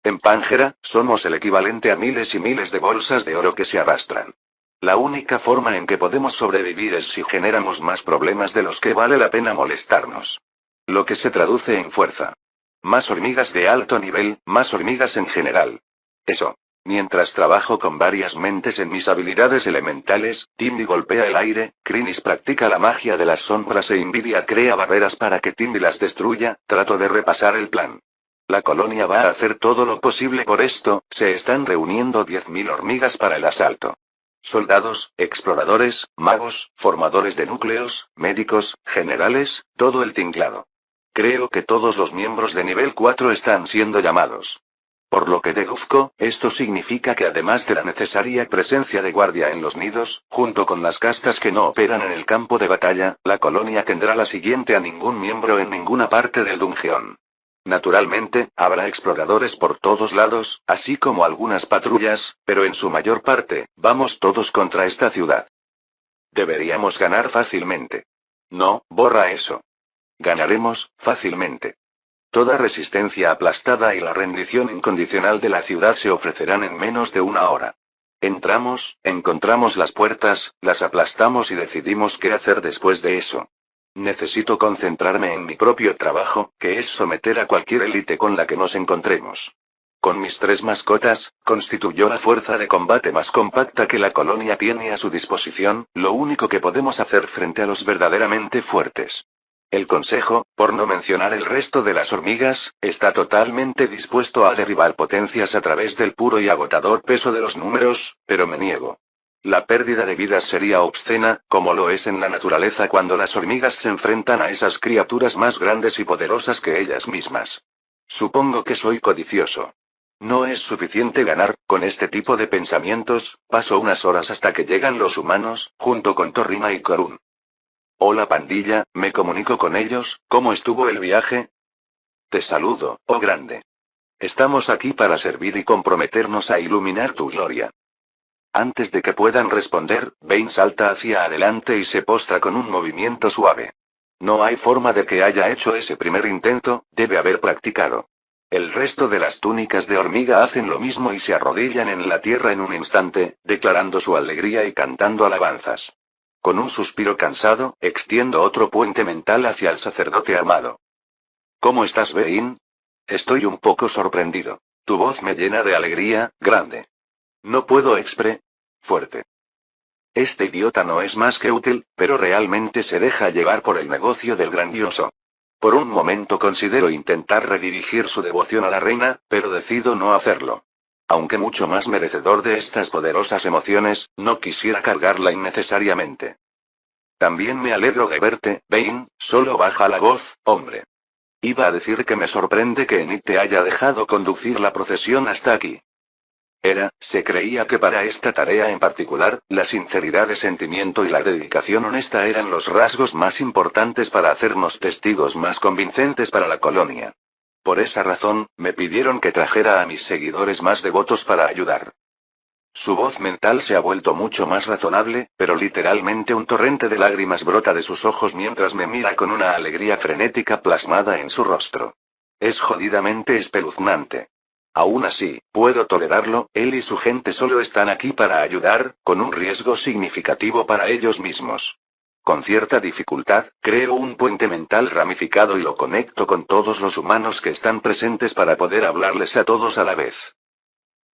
En Pangea, somos el equivalente a miles y miles de bolsas de oro que se arrastran. La única forma en que podemos sobrevivir es si generamos más problemas de los que vale la pena molestarnos. Lo que se traduce en fuerza. Más hormigas de alto nivel, más hormigas en general. Eso. Mientras trabajo con varias mentes en mis habilidades elementales, Timmy golpea el aire, Krinis practica la magia de las sombras e Invidia crea barreras para que Timmy las destruya, trato de repasar el plan. La colonia va a hacer todo lo posible por esto, se están reuniendo 10.000 hormigas para el asalto. Soldados, exploradores, magos, formadores de núcleos, médicos, generales, todo el tinglado. Creo que todos los miembros de nivel 4 están siendo llamados. Por lo que deduzco, esto significa que además de la necesaria presencia de guardia en los nidos, junto con las castas que no operan en el campo de batalla, la colonia tendrá la siguiente a ningún miembro en ninguna parte del dungeon. Naturalmente, habrá exploradores por todos lados, así como algunas patrullas, pero en su mayor parte, vamos todos contra esta ciudad. Deberíamos ganar fácilmente. No, borra eso. Ganaremos, fácilmente. Toda resistencia aplastada y la rendición incondicional de la ciudad se ofrecerán en menos de una hora. Entramos, encontramos las puertas, las aplastamos y decidimos qué hacer después de eso. Necesito concentrarme en mi propio trabajo, que es someter a cualquier élite con la que nos encontremos. Con mis 3 mascotas, constituyó la fuerza de combate más compacta que la colonia tiene a su disposición, lo único que podemos hacer frente a los verdaderamente fuertes. El Consejo, por no mencionar el resto de las hormigas, está totalmente dispuesto a derribar potencias a través del puro y agotador peso de los números, pero me niego. La pérdida de vidas sería obscena, como lo es en la naturaleza cuando las hormigas se enfrentan a esas criaturas más grandes y poderosas que ellas mismas. Supongo que soy codicioso. No es suficiente ganar, con este tipo de pensamientos, paso unas horas hasta que llegan los humanos, junto con Torrina y Corún. Hola pandilla, me comunico con ellos, ¿cómo estuvo el viaje? Te saludo, oh grande. Estamos aquí para servir y comprometernos a iluminar tu gloria. Antes de que puedan responder, Bane salta hacia adelante y se postra con un movimiento suave. No hay forma de que haya hecho ese primer intento, debe haber practicado. El resto de las túnicas de hormiga hacen lo mismo y se arrodillan en la tierra en un instante, declarando su alegría y cantando alabanzas. Con un suspiro cansado, extiendo otro puente mental hacia el sacerdote amado. ¿Cómo estás, Bane? Estoy un poco sorprendido. Tu voz me llena de alegría, grande. No puedo fuerte. Este idiota no es más que útil, pero realmente se deja llevar por el negocio del grandioso. Por un momento considero intentar redirigir su devoción a la reina, pero decido no hacerlo. Aunque mucho más merecedor de estas poderosas emociones, no quisiera cargarla innecesariamente. También me alegro de verte, Bane, solo baja la voz, hombre. Iba a decir que me sorprende que Enid te haya dejado conducir la procesión hasta aquí. Se creía que para esta tarea en particular, la sinceridad de sentimiento y la dedicación honesta eran los rasgos más importantes para hacernos testigos más convincentes para la colonia. Por esa razón, me pidieron que trajera a mis seguidores más devotos para ayudar. Su voz mental se ha vuelto mucho más razonable, pero literalmente un torrente de lágrimas brota de sus ojos mientras me mira con una alegría frenética plasmada en su rostro. Es jodidamente espeluznante. Aún así, puedo tolerarlo, él y su gente solo están aquí para ayudar, con un riesgo significativo para ellos mismos. Con cierta dificultad, creo un puente mental ramificado y lo conecto con todos los humanos que están presentes para poder hablarles a todos a la vez.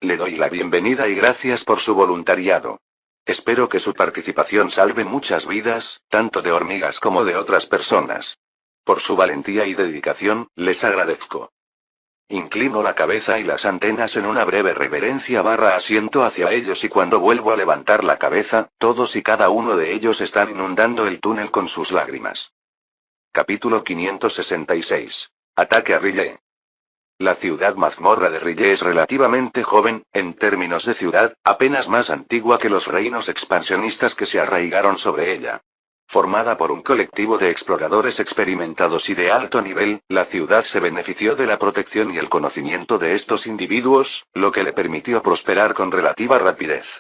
Le doy la bienvenida y gracias por su voluntariado. Espero que su participación salve muchas vidas, tanto de hormigas como de otras personas. Por su valentía y dedicación, les agradezco. Inclino la cabeza y las antenas en una breve reverencia asiento hacia ellos y cuando vuelvo a levantar la cabeza, todos y cada uno de ellos están inundando el túnel con sus lágrimas. Capítulo 566. Ataque a Riley. La ciudad mazmorra de Rille es relativamente joven, en términos de ciudad, apenas más antigua que los reinos expansionistas que se arraigaron sobre ella. Formada por un colectivo de exploradores experimentados y de alto nivel, la ciudad se benefició de la protección y el conocimiento de estos individuos, lo que le permitió prosperar con relativa rapidez.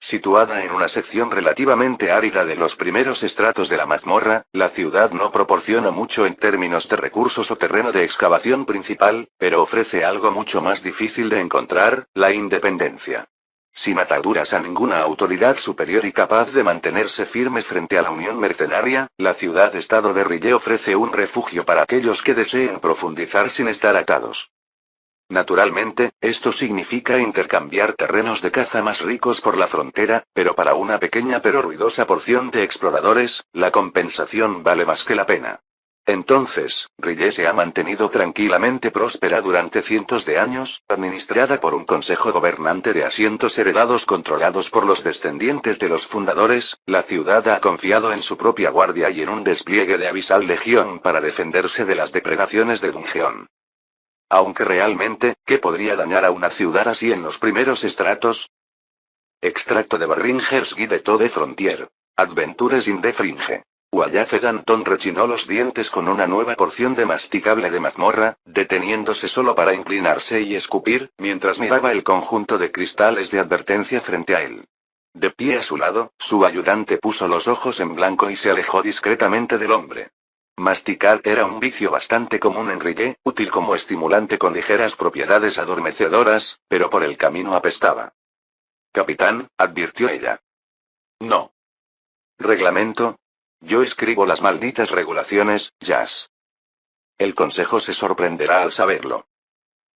Situada en una sección relativamente árida de los primeros estratos de la mazmorra, la ciudad no proporciona mucho en términos de recursos o terreno de excavación principal, pero ofrece algo mucho más difícil de encontrar, la independencia. Sin ataduras a ninguna autoridad superior y capaz de mantenerse firme frente a la unión mercenaria, la ciudad-estado de Rille ofrece un refugio para aquellos que deseen profundizar sin estar atados. Naturalmente, esto significa intercambiar terrenos de caza más ricos por la frontera, pero para una pequeña pero ruidosa porción de exploradores, la compensación vale más que la pena. Entonces, Rille se ha mantenido tranquilamente próspera durante cientos de años, administrada por un consejo gobernante de asientos heredados controlados por los descendientes de los fundadores. La ciudad ha confiado en su propia guardia y en un despliegue de Abyssal Legion para defenderse de las depredaciones de Dungeon. Aunque realmente, ¿qué podría dañar a una ciudad así en los primeros estratos? Extracto de Barringer's Guide to the Frontier. Adventures in the Fringe. Wallace Danton rechinó los dientes con una nueva porción de masticable de mazmorra, deteniéndose solo para inclinarse y escupir, mientras miraba el conjunto de cristales de advertencia frente a él. De pie a su lado, su ayudante puso los ojos en blanco y se alejó discretamente del hombre. Masticar era un vicio bastante común en Rille, útil como estimulante con ligeras propiedades adormecedoras, pero por el camino apestaba. Capitán, advirtió ella. No. Reglamento. Yo escribo las malditas regulaciones, Jazz. El consejo se sorprenderá al saberlo.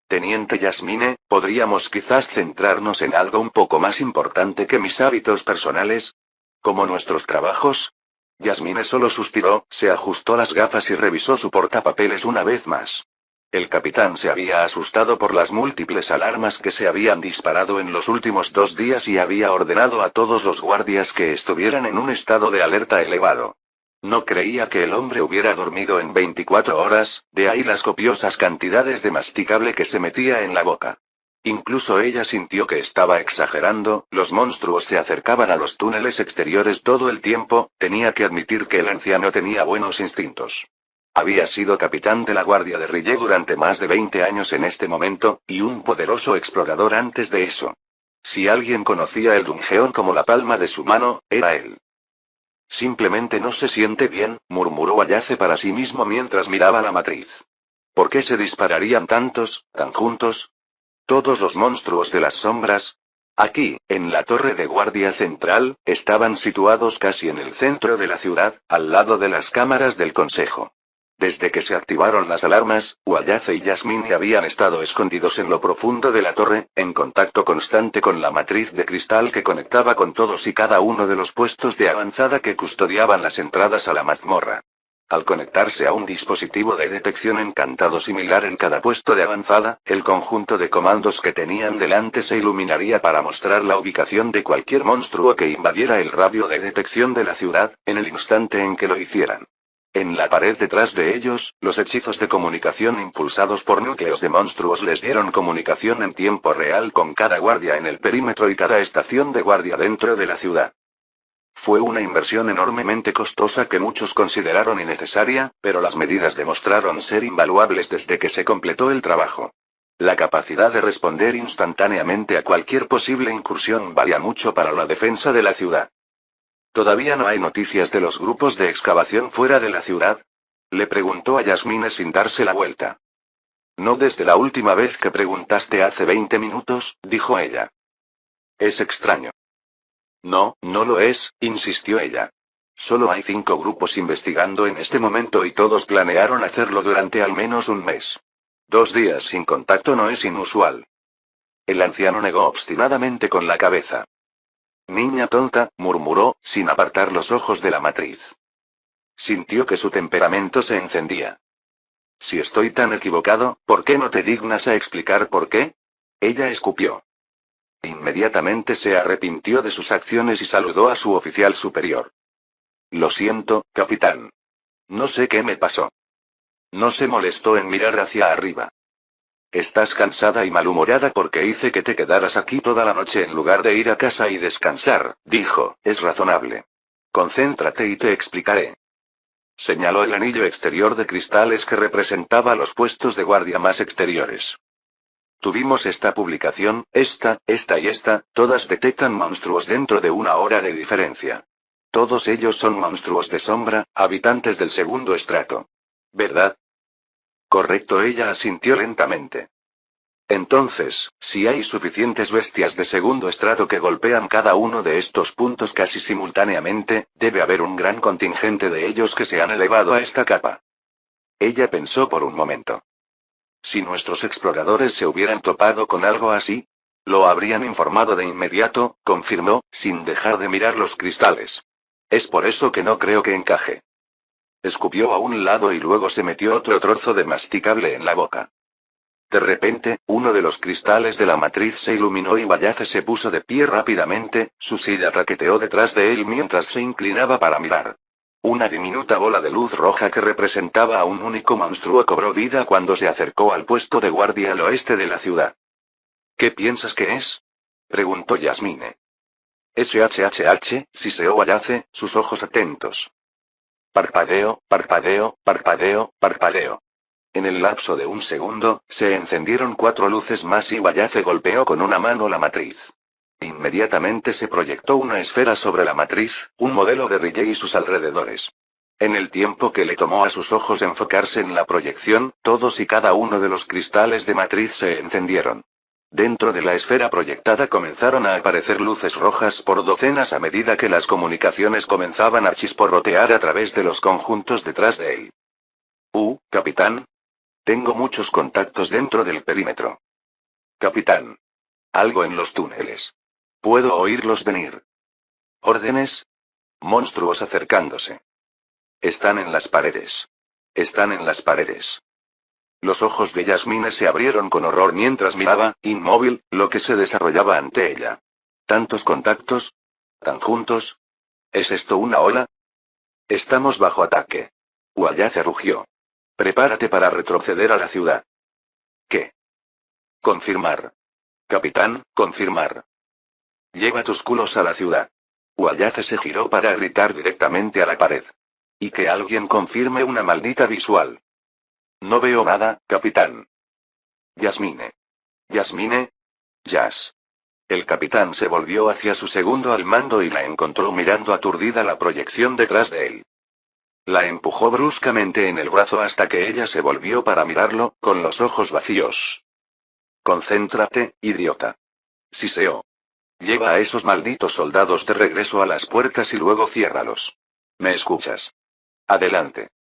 Teniente Yasmine, ¿podríamos quizás centrarnos en algo un poco más importante que mis hábitos personales? ¿Como nuestros trabajos? Yasmine solo suspiró, se ajustó las gafas y revisó su portapapeles una vez más. El capitán se había asustado por las múltiples alarmas que se habían disparado en los últimos 2 días y había ordenado a todos los guardias que estuvieran en un estado de alerta elevado. No creía que el hombre hubiera dormido en 24 horas, de ahí las copiosas cantidades de masticable que se metía en la boca. Incluso ella sintió que estaba exagerando, los monstruos se acercaban a los túneles exteriores todo el tiempo, tenía que admitir que el anciano tenía buenos instintos. Había sido capitán de la Guardia de Rille durante más de 20 años en este momento, y un poderoso explorador antes de eso. Si alguien conocía el Dungeon como la palma de su mano, era él. Simplemente no se siente bien, murmuró Wallace para sí mismo mientras miraba la matriz. ¿Por qué se dispararían tantos, tan juntos? Todos los monstruos de las sombras. Aquí, en la torre de guardia central, estaban situados casi en el centro de la ciudad, al lado de las cámaras del consejo. Desde que se activaron las alarmas, Wallace y Yasmine habían estado escondidos en lo profundo de la torre, en contacto constante con la matriz de cristal que conectaba con todos y cada uno de los puestos de avanzada que custodiaban las entradas a la mazmorra. Al conectarse a un dispositivo de detección encantado similar en cada puesto de avanzada, el conjunto de comandos que tenían delante se iluminaría para mostrar la ubicación de cualquier monstruo que invadiera el radio de detección de la ciudad, en el instante en que lo hicieran. En la pared detrás de ellos, los hechizos de comunicación impulsados por núcleos de monstruos les dieron comunicación en tiempo real con cada guardia en el perímetro y cada estación de guardia dentro de la ciudad. Fue una inversión enormemente costosa que muchos consideraron innecesaria, pero las medidas demostraron ser invaluables desde que se completó el trabajo. La capacidad de responder instantáneamente a cualquier posible incursión valía mucho para la defensa de la ciudad. ¿Todavía no hay noticias de los grupos de excavación fuera de la ciudad? Le preguntó a Yasmine sin darse la vuelta. No desde la última vez que preguntaste hace 20 minutos, dijo ella. Es extraño. No, no lo es, insistió ella. Solo hay 5 grupos investigando en este momento y todos planearon hacerlo durante al menos un mes. 2 días sin contacto no es inusual. El anciano negó obstinadamente con la cabeza. Niña tonta, murmuró, sin apartar los ojos de la matriz. Sintió que su temperamento se encendía. Si estoy tan equivocado, ¿por qué no te dignas a explicar por qué? Ella escupió. Inmediatamente se arrepintió de sus acciones y saludó a su oficial superior. Lo siento, capitán. No sé qué me pasó. No se molestó en mirar hacia arriba. Estás cansada y malhumorada porque hice que te quedaras aquí toda la noche en lugar de ir a casa y descansar, dijo. Es razonable. Concéntrate y te explicaré. Señaló el anillo exterior de cristales que representaba los puestos de guardia más exteriores. Tuvimos esta publicación, esta y esta, todas detectan monstruos dentro de 1 hora de diferencia. Todos ellos son monstruos de sombra, habitantes del segundo estrato. ¿Verdad? Correcto, ella asintió lentamente. Entonces, si hay suficientes bestias de segundo estrato que golpean cada uno de estos puntos casi simultáneamente, debe haber un gran contingente de ellos que se han elevado a esta capa. Ella pensó por un momento. Si nuestros exploradores se hubieran topado con algo así, lo habrían informado de inmediato, confirmó, sin dejar de mirar los cristales. Es por eso que no creo que encaje. Escupió a un lado y luego se metió otro trozo de masticable en la boca. De repente, uno de los cristales de la matriz se iluminó y Wallace se puso de pie rápidamente, su silla traqueteó detrás de él mientras se inclinaba para mirar. Una diminuta bola de luz roja que representaba a un único monstruo cobró vida cuando se acercó al puesto de guardia al oeste de la ciudad. ¿Qué piensas que es? Preguntó Yasmine. SHHH, siseó Wallace, sus ojos atentos. Parpadeo, parpadeo, parpadeo, parpadeo. En el lapso de un segundo, se encendieron 4 luces más y Wallace golpeó con una mano la matriz. Inmediatamente se proyectó una esfera sobre la matriz, un modelo de Riley y sus alrededores. En el tiempo que le tomó a sus ojos enfocarse en la proyección, todos y cada uno de los cristales de matriz se encendieron. Dentro de la esfera proyectada comenzaron a aparecer luces rojas por docenas a medida que las comunicaciones comenzaban a chisporrotear a través de los conjuntos detrás de él. Capitán. Tengo muchos contactos dentro del perímetro. Capitán. Algo en los túneles. Puedo oírlos venir. ¿Órdenes? Monstruos acercándose. Están en las paredes. Están en las paredes. Los ojos de Yasmine se abrieron con horror mientras miraba, inmóvil, lo que se desarrollaba ante ella. ¿Tantos contactos? ¿Tan juntos? ¿Es esto una ola? Estamos bajo ataque. Wallace rugió. Prepárate para retroceder a la ciudad. ¿Qué? Confirmar. Capitán, confirmar. Lleva tus culos a la ciudad. Wallace se giró para gritar directamente a la pared. Y que alguien confirme una maldita visual. No veo nada, capitán. Yasmine. Yasmine. Yas. El capitán se volvió hacia su segundo al mando y la encontró mirando aturdida la proyección detrás de él. La empujó bruscamente en el brazo hasta que ella se volvió para mirarlo, con los ojos vacíos. Concéntrate, idiota. Siseó. Lleva a esos malditos soldados de regreso a las puertas y luego ciérralos. ¿Me escuchas? Adelante.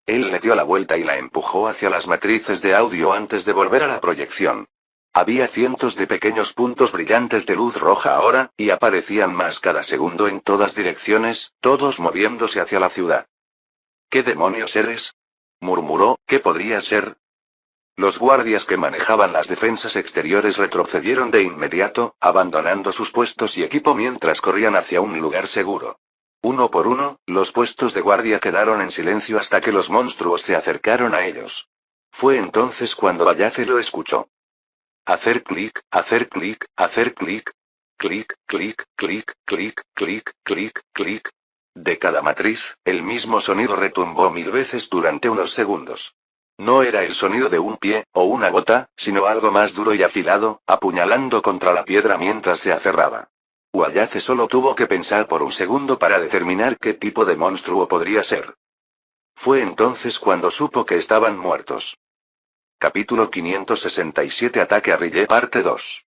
Él le dio la vuelta y la empujó hacia las matrices de audio antes de volver a la proyección. Había cientos de pequeños puntos brillantes de luz roja ahora, y aparecían más cada segundo en todas direcciones, todos moviéndose hacia la ciudad. ¿Qué demonios eres? Murmuró. ¿Qué podría ser? Los guardias que manejaban las defensas exteriores retrocedieron de inmediato, abandonando sus puestos y equipo mientras corrían hacia un lugar seguro. Uno por uno, los puestos de guardia quedaron en silencio hasta que los monstruos se acercaron a ellos. Fue entonces cuando Wallace lo escuchó. Hacer clic, hacer clic, hacer clic. Clic, clic, clic, clic, clic, clic, clic. De cada matriz, el mismo sonido retumbó 1000 veces durante unos segundos. No era el sonido de un pie, o una gota, sino algo más duro y afilado, apuñalando contra la piedra mientras se aferraba. Wallace solo tuvo que pensar por un segundo para determinar qué tipo de monstruo podría ser. Fue entonces cuando supo que estaban muertos. Capítulo 567 Ataque a Riley parte 2.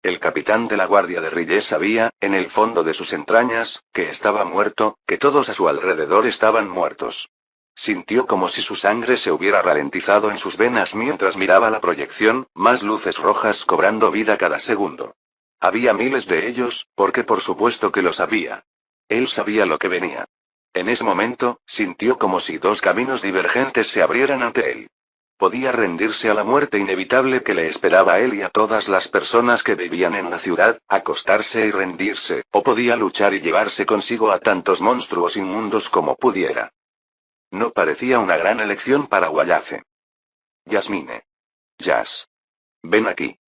El capitán de la guardia de Riley sabía, en el fondo de sus entrañas, que estaba muerto, que todos a su alrededor estaban muertos. Sintió como si su sangre se hubiera ralentizado en sus venas mientras miraba la proyección, más luces rojas cobrando vida cada segundo. Había miles de ellos, porque por supuesto que lo sabía. Él sabía lo que venía. En ese momento, sintió como si 2 caminos divergentes se abrieran ante él. Podía rendirse a la muerte inevitable que le esperaba a él y a todas las personas que vivían en la ciudad, acostarse y rendirse, o podía luchar y llevarse consigo a tantos monstruos inmundos como pudiera. No parecía una gran elección para Wallace. Yasmine. Jazz. Ven aquí.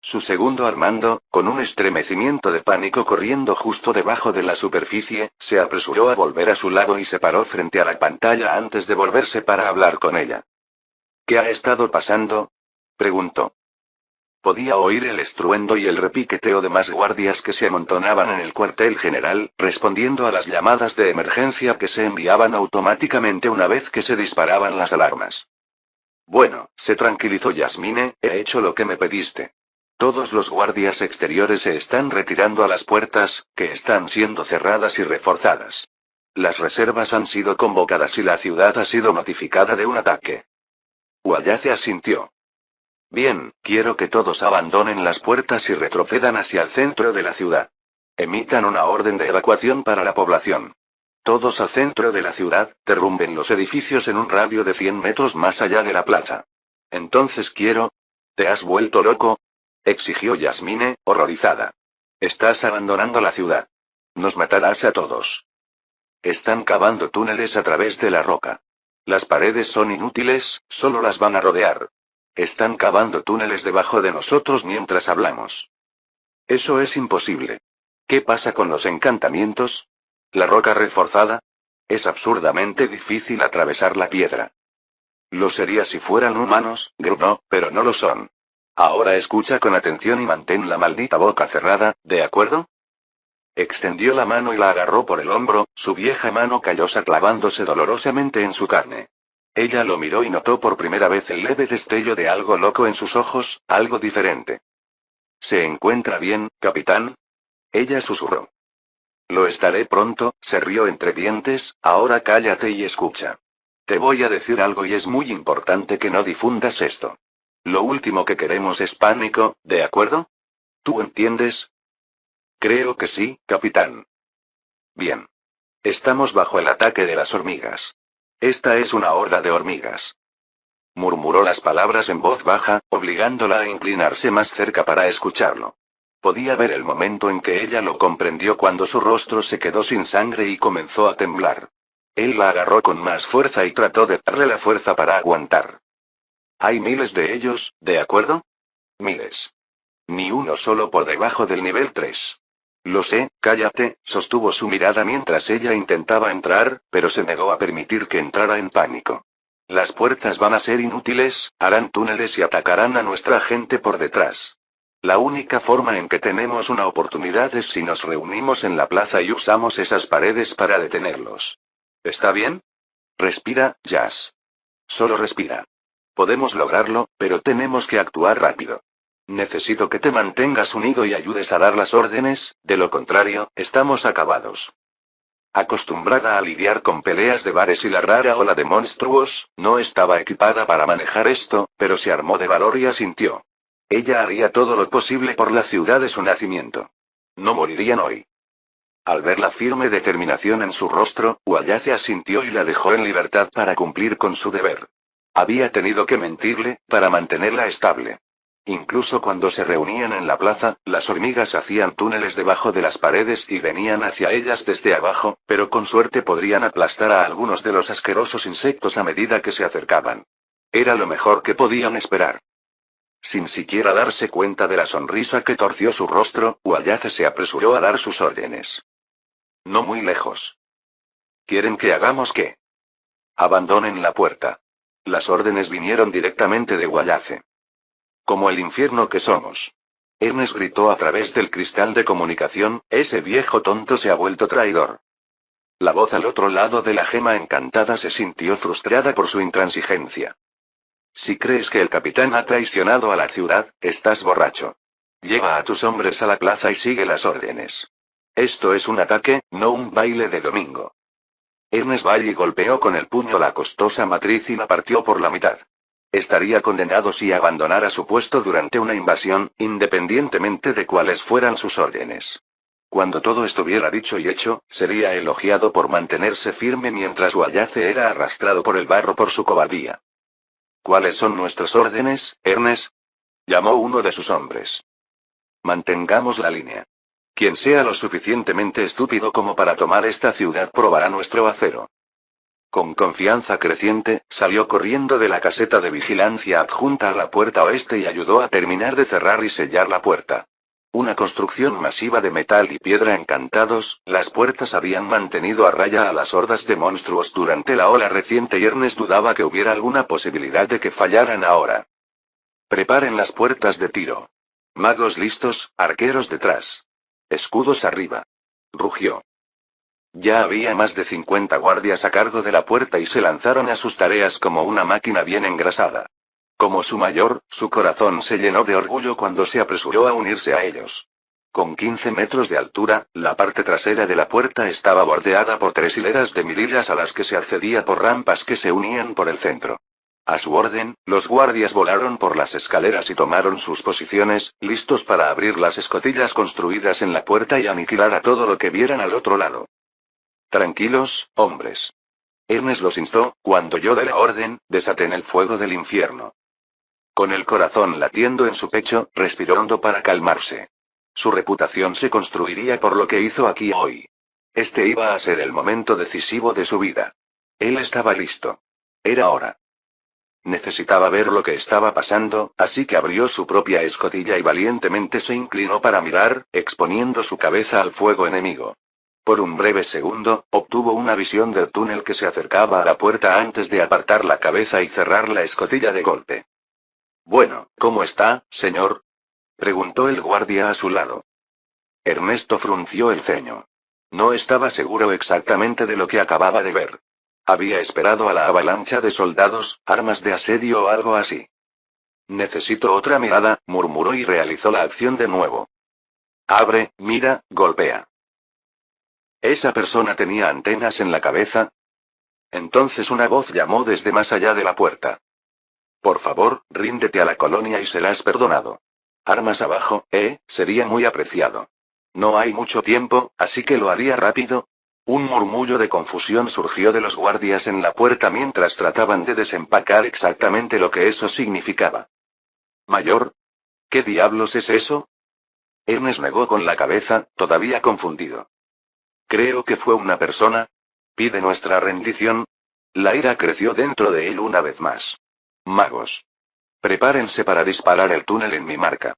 Su segundo Armando, con un estremecimiento de pánico corriendo justo debajo de la superficie, se apresuró a volver a su lado y se paró frente a la pantalla antes de volverse para hablar con ella. ¿Qué ha estado pasando? Preguntó. Podía oír el estruendo y el repiqueteo de más guardias que se amontonaban en el cuartel general, respondiendo a las llamadas de emergencia que se enviaban automáticamente una vez que se disparaban las alarmas. Bueno, se tranquilizó Yasmine, he hecho lo que me pediste. Todos los guardias exteriores se están retirando a las puertas, que están siendo cerradas y reforzadas. Las reservas han sido convocadas y la ciudad ha sido notificada de un ataque. Wayace asintió. Bien, quiero que todos abandonen las puertas y retrocedan hacia el centro de la ciudad. Emitan una orden de evacuación para la población. Todos al centro de la ciudad, derrumben los edificios en un radio de 100 metros más allá de la plaza. Entonces quiero... ¿Te has vuelto loco? Exigió Yasmine, horrorizada. Estás abandonando la ciudad. Nos matarás a todos. Están cavando túneles a través de la roca. Las paredes son inútiles, solo las van a rodear. Están cavando túneles debajo de nosotros mientras hablamos. Eso es imposible. ¿Qué pasa con los encantamientos? ¿La roca reforzada? Es absurdamente difícil atravesar la piedra. Lo sería si fueran humanos, gruñó, pero no lo son. Ahora escucha con atención y mantén la maldita boca cerrada, ¿de acuerdo? Extendió la mano y la agarró por el hombro, su vieja mano callosa clavándose dolorosamente en su carne. Ella lo miró y notó por primera vez el leve destello de algo loco en sus ojos, algo diferente. ¿Se encuentra bien, capitán? Ella susurró. Lo estaré pronto, se rió entre dientes, ahora cállate y escucha. Te voy a decir algo y es muy importante que no difundas esto. Lo último que queremos es pánico, ¿de acuerdo? ¿Tú entiendes? Creo que sí, capitán. Bien. Estamos bajo el ataque de las hormigas. Esta es una horda de hormigas. Murmuró las palabras en voz baja, obligándola a inclinarse más cerca para escucharlo. Podía ver el momento en que ella lo comprendió cuando su rostro se quedó sin sangre y comenzó a temblar. Él la agarró con más fuerza y trató de darle la fuerza para aguantar. Hay miles de ellos, ¿de acuerdo? Miles. Ni uno solo por debajo del nivel 3. Lo sé, cállate, sostuvo su mirada mientras ella intentaba entrar, pero se negó a permitir que entrara en pánico. Las puertas van a ser inútiles, harán túneles y atacarán a nuestra gente por detrás. La única forma en que tenemos una oportunidad es si nos reunimos en la plaza y usamos esas paredes para detenerlos. ¿Está bien? Respira, Jazz. Solo respira. Podemos lograrlo, pero tenemos que actuar rápido. Necesito que te mantengas unido y ayudes a dar las órdenes, de lo contrario, estamos acabados. Acostumbrada a lidiar con peleas de bares y la rara ola de monstruos, no estaba equipada para manejar esto, pero se armó de valor y asintió. Ella haría todo lo posible por la ciudad de su nacimiento. No morirían hoy. Al ver la firme determinación en su rostro, Wayace asintió y la dejó en libertad para cumplir con su deber. Había tenido que mentirle, para mantenerla estable. Incluso cuando se reunían en la plaza, las hormigas hacían túneles debajo de las paredes y venían hacia ellas desde abajo, pero con suerte podrían aplastar a algunos de los asquerosos insectos a medida que se acercaban. Era lo mejor que podían esperar. Sin siquiera darse cuenta de la sonrisa que torció su rostro, Wayace se apresuró a dar sus órdenes. No muy lejos. ¿Quieren que hagamos qué? Abandonen la puerta. Las órdenes vinieron directamente de Wayace. Como el infierno que somos. Ernest gritó a través del cristal de comunicación, ese viejo tonto se ha vuelto traidor. La voz al otro lado de la gema encantada se sintió frustrada por su intransigencia. Si crees que el capitán ha traicionado a la ciudad, estás borracho. Lleva a tus hombres a la plaza y sigue las órdenes. Esto es un ataque, no un baile de domingo. Ernest Valle golpeó con el puño la costosa matriz y la partió por la mitad. Estaría condenado si abandonara su puesto durante una invasión, independientemente de cuáles fueran sus órdenes. Cuando todo estuviera dicho y hecho, sería elogiado por mantenerse firme mientras Wayace era arrastrado por el barro por su cobardía. ¿Cuáles son nuestras órdenes, Ernest? Llamó uno de sus hombres. Mantengamos la línea. Quien sea lo suficientemente estúpido como para tomar esta ciudad probará nuestro acero. Con confianza creciente, salió corriendo de la caseta de vigilancia adjunta a la puerta oeste y ayudó a terminar de cerrar y sellar la puerta. Una construcción masiva de metal y piedra encantados, las puertas habían mantenido a raya a las hordas de monstruos durante la ola reciente y Ernest dudaba que hubiera alguna posibilidad de que fallaran ahora. Preparen las puertas de tiro. Magos listos, arqueros detrás. Escudos arriba. Rugió. Ya había más de 50 guardias a cargo de la puerta y se lanzaron a sus tareas como una máquina bien engrasada. Como su mayor, su corazón se llenó de orgullo cuando se apresuró a unirse a ellos. Con 15 metros de altura, la parte trasera de la puerta estaba bordeada por 3 hileras de mirillas a las que se accedía por rampas que se unían por el centro. A su orden, los guardias volaron por las escaleras y tomaron sus posiciones, listos para abrir las escotillas construidas en la puerta y aniquilar a todo lo que vieran al otro lado. Tranquilos, hombres. Ernest los instó, cuando yo dé la orden, desaten el fuego del infierno. Con el corazón latiendo en su pecho, respiró hondo para calmarse. Su reputación se construiría por lo que hizo aquí hoy. Este iba a ser el momento decisivo de su vida. Él estaba listo. Era hora. Necesitaba ver lo que estaba pasando, así que abrió su propia escotilla y valientemente se inclinó para mirar, exponiendo su cabeza al fuego enemigo. Por un breve segundo, obtuvo una visión del túnel que se acercaba a la puerta antes de apartar la cabeza y cerrar la escotilla de golpe. Bueno, ¿cómo está, señor? Preguntó el guardia a su lado. Ernesto frunció el ceño. No estaba seguro exactamente de lo que acababa de ver. Había esperado a la avalancha de soldados, armas de asedio o algo así. Necesito otra mirada, murmuró y realizó la acción de nuevo. Abre, mira, golpea. ¿Esa persona tenía antenas en la cabeza? Entonces una voz llamó desde más allá de la puerta. Por favor, ríndete a la colonia y serás perdonado. Armas abajo, sería muy apreciado. No hay mucho tiempo, así que lo haría rápido. Un murmullo de confusión surgió de los guardias en la puerta mientras trataban de desempacar exactamente lo que eso significaba. ¿Mayor? ¿Qué diablos es eso? Ernest negó con la cabeza, todavía confundido. Creo que fue una persona. ¿Pide nuestra rendición? La ira creció dentro de él una vez más. Magos. Prepárense para disparar el túnel en mi marca.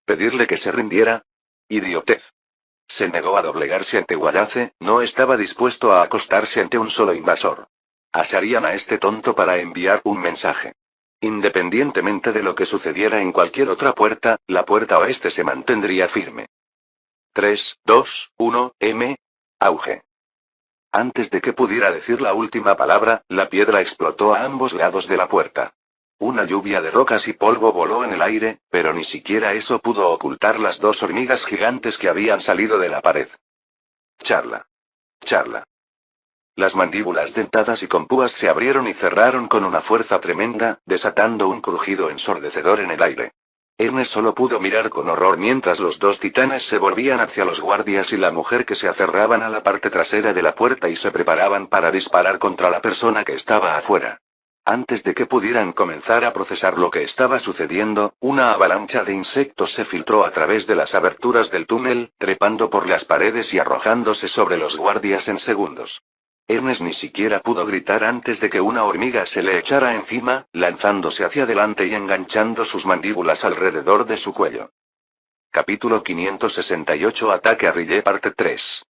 ¿Pedirle que se rindiera? Idiotez. Se negó a doblegarse ante Wallace, no estaba dispuesto a acostarse ante un solo invasor. Asarían a este tonto para enviar un mensaje. Independientemente de lo que sucediera en cualquier otra puerta, la puerta oeste se mantendría firme. 3, 2, 1, auge. Antes de que pudiera decir la última palabra, la piedra explotó a ambos lados de la puerta. Una lluvia de rocas y polvo voló en el aire, pero ni siquiera eso pudo ocultar las 2 hormigas gigantes que habían salido de la pared. Charla. Charla. Las mandíbulas dentadas y con púas se abrieron y cerraron con una fuerza tremenda, desatando un crujido ensordecedor en el aire. Ernest solo pudo mirar con horror mientras los 2 titanes se volvían hacia los guardias y la mujer que se aferraban a la parte trasera de la puerta y se preparaban para disparar contra la persona que estaba afuera. Antes de que pudieran comenzar a procesar lo que estaba sucediendo, una avalancha de insectos se filtró a través de las aberturas del túnel, trepando por las paredes y arrojándose sobre los guardias en segundos. Ernest ni siquiera pudo gritar antes de que una hormiga se le echara encima, lanzándose hacia adelante y enganchando sus mandíbulas alrededor de su cuello. Capítulo 568 Ataque a Riley parte 3.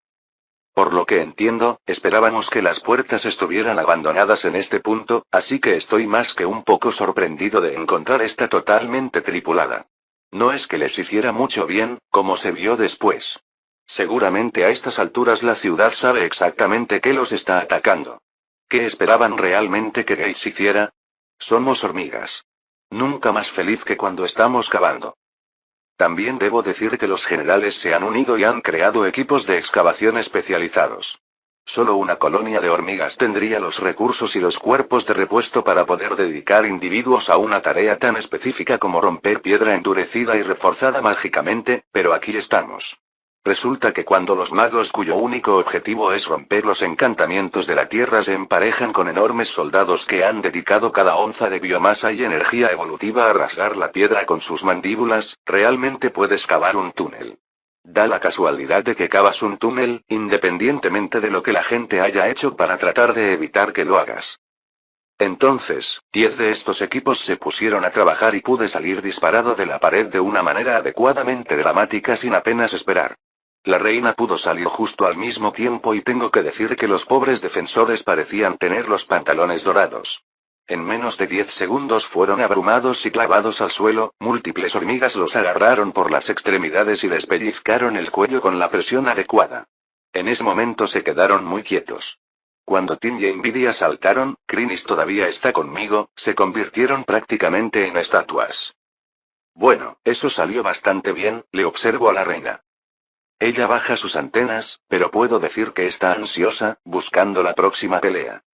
Por lo que entiendo, esperábamos que las puertas estuvieran abandonadas en este punto, así que estoy más que un poco sorprendido de encontrar esta totalmente tripulada. No es que les hiciera mucho bien, como se vio después. Seguramente a estas alturas la ciudad sabe exactamente qué los está atacando. ¿Qué esperaban realmente que Gates hiciera? Somos hormigas. Nunca más feliz que cuando estamos cavando. También debo decir que los generales se han unido y han creado equipos de excavación especializados. Solo una colonia de hormigas tendría los recursos y los cuerpos de repuesto para poder dedicar individuos a una tarea tan específica como romper piedra endurecida y reforzada mágicamente, pero aquí estamos. Resulta que cuando los magos cuyo único objetivo es romper los encantamientos de la Tierra se emparejan con enormes soldados que han dedicado cada onza de biomasa y energía evolutiva a rasgar la piedra con sus mandíbulas, realmente puedes cavar un túnel. Da la casualidad de que cavas un túnel, independientemente de lo que la gente haya hecho para tratar de evitar que lo hagas. Entonces, 10 de estos equipos se pusieron a trabajar y pude salir disparado de la pared de una manera adecuadamente dramática sin apenas esperar. La reina pudo salir justo al mismo tiempo y tengo que decir que los pobres defensores parecían tener los pantalones dorados. En menos de 10 segundos fueron abrumados y clavados al suelo, múltiples hormigas los agarraron por las extremidades y les pellizcaron el cuello con la presión adecuada. En ese momento se quedaron muy quietos. Cuando Tim y Nvidia saltaron, Krinis todavía está conmigo, se convirtieron prácticamente en estatuas. Bueno, eso salió bastante bien, le observo a la reina. Ella baja sus antenas, pero puedo decir que está ansiosa, buscando la próxima pelea.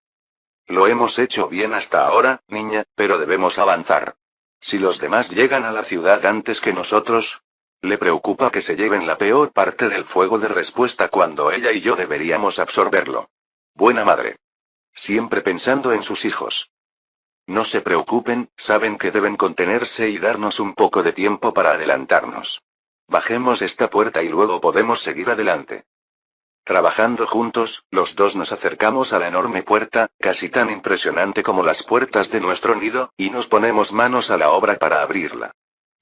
Lo hemos hecho bien hasta ahora, niña, pero debemos avanzar. Si los demás llegan a la ciudad antes que nosotros, le preocupa que se lleven la peor parte del fuego de respuesta cuando ella y yo deberíamos absorberlo. Buena madre. Siempre pensando en sus hijos. No se preocupen, saben que deben contenerse y darnos un poco de tiempo para adelantarnos. Bajemos esta puerta y luego podemos seguir adelante. Trabajando juntos, los dos nos acercamos a la enorme puerta, casi tan impresionante como las puertas de nuestro nido, y nos ponemos manos a la obra para abrirla.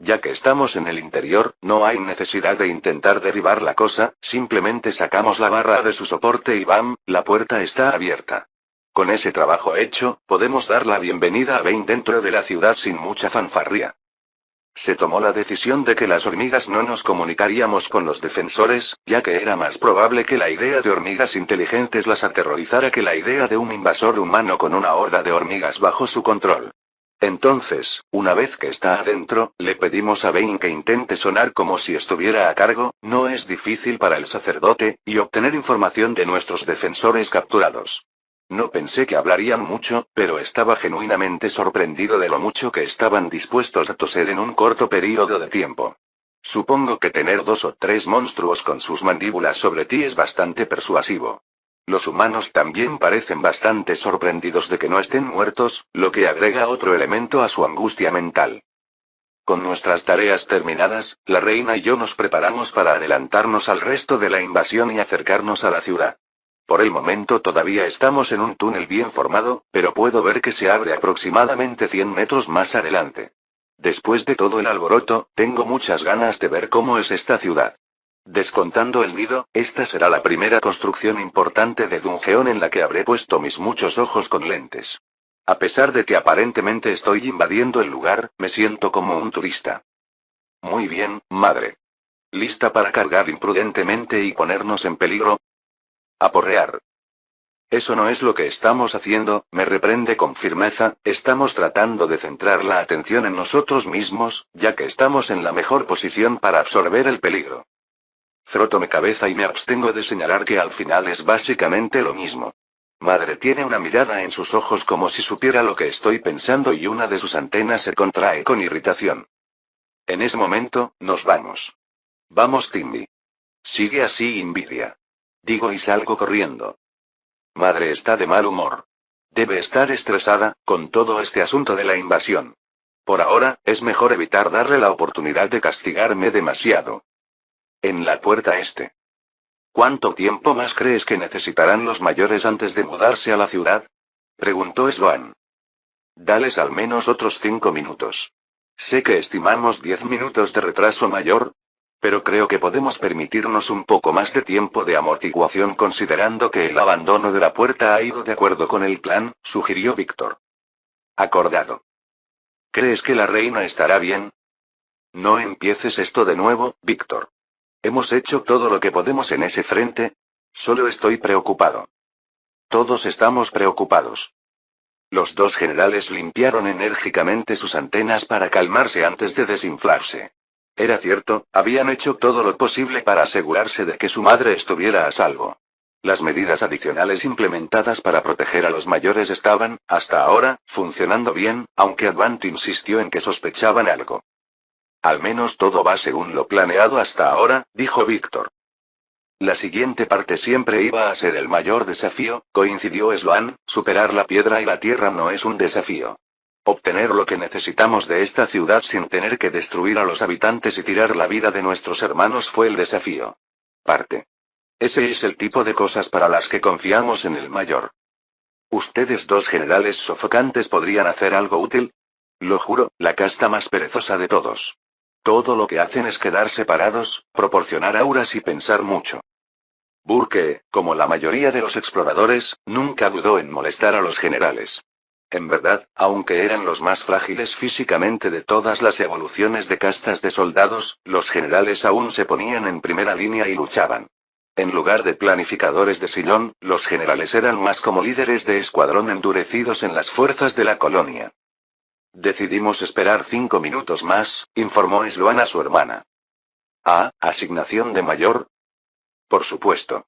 Ya que estamos en el interior, no hay necesidad de intentar derribar la cosa, simplemente sacamos la barra de su soporte y ¡bam!, la puerta está abierta. Con ese trabajo hecho, podemos dar la bienvenida a Bane dentro de la ciudad sin mucha fanfarria. Se tomó la decisión de que las hormigas no nos comunicaríamos con los defensores, ya que era más probable que la idea de hormigas inteligentes las aterrorizara que la idea de un invasor humano con una horda de hormigas bajo su control. Entonces, una vez que está adentro, le pedimos a Bane que intente sonar como si estuviera a cargo, no es difícil para el sacerdote, y obtener información de nuestros defensores capturados. No pensé que hablarían mucho, pero estaba genuinamente sorprendido de lo mucho que estaban dispuestos a toser en un corto período de tiempo. Supongo que tener 2 o 3 monstruos con sus mandíbulas sobre ti es bastante persuasivo. Los humanos también parecen bastante sorprendidos de que no estén muertos, lo que agrega otro elemento a su angustia mental. Con nuestras tareas terminadas, la reina y yo nos preparamos para adelantarnos al resto de la invasión y acercarnos a la ciudad. Por el momento todavía estamos en un túnel bien formado, pero puedo ver que se abre aproximadamente 100 metros más adelante. Después de todo el alboroto, tengo muchas ganas de ver cómo es esta ciudad. Descontando el nido, esta será la primera construcción importante de Dungeon en la que habré puesto mis muchos ojos con lentes. A pesar de que aparentemente estoy invadiendo el lugar, me siento como un turista. Muy bien, madre. ¿Lista para cargar imprudentemente y ponernos en peligro? Aporrear. Eso no es lo que estamos haciendo, me reprende con firmeza, estamos tratando de centrar la atención en nosotros mismos, ya que estamos en la mejor posición para absorber el peligro. Froto mi cabeza y me abstengo de señalar que al final es básicamente lo mismo. Madre tiene una mirada en sus ojos como si supiera lo que estoy pensando y una de sus antenas se contrae con irritación. En ese momento, nos vamos. Vamos, Timmy. Sigue así, Nvidia. Digo y salgo corriendo. Madre está de mal humor. Debe estar estresada, con todo este asunto de la invasión. Por ahora, es mejor evitar darle la oportunidad de castigarme demasiado. En la puerta este. ¿Cuánto tiempo más crees que necesitarán los mayores antes de mudarse a la ciudad? Preguntó Sloan. Dales al menos otros 5 minutos. Sé que estimamos 10 minutos de retraso mayor, pero creo que podemos permitirnos un poco más de tiempo de amortiguación considerando que el abandono de la puerta ha ido de acuerdo con el plan, sugirió Víctor. Acordado. ¿Crees que la reina estará bien? No empieces esto de nuevo, Víctor. Hemos hecho todo lo que podemos en ese frente. Solo estoy preocupado. Todos estamos preocupados. Los dos generales limpiaron enérgicamente sus antenas para calmarse antes de desinflarse. Era cierto, habían hecho todo lo posible para asegurarse de que su madre estuviera a salvo. Las medidas adicionales implementadas para proteger a los mayores estaban, hasta ahora, funcionando bien, aunque Advant insistió en que sospechaban algo. Al menos todo va según lo planeado hasta ahora, dijo Víctor. La siguiente parte siempre iba a ser el mayor desafío, coincidió Sloan, superar la piedra y la tierra no es un desafío. Obtener lo que necesitamos de esta ciudad sin tener que destruir a los habitantes y tirar la vida de nuestros hermanos fue el desafío. Parte. Ese es el tipo de cosas para las que confiamos en el mayor. ¿Ustedes dos generales sofocantes podrían hacer algo útil? Lo juro, la casta más perezosa de todos. Todo lo que hacen es quedarse parados, proporcionar auras y pensar mucho. Burke, como la mayoría de los exploradores, nunca dudó en molestar a los generales. En verdad, aunque eran los más frágiles físicamente de todas las evoluciones de castas de soldados, los generales aún se ponían en primera línea y luchaban. En lugar de planificadores de sillón, los generales eran más como líderes de escuadrón endurecidos en las fuerzas de la colonia. Decidimos esperar 5 minutos más, informó Sloan a su hermana. Ah, asignación de mayor. Por supuesto.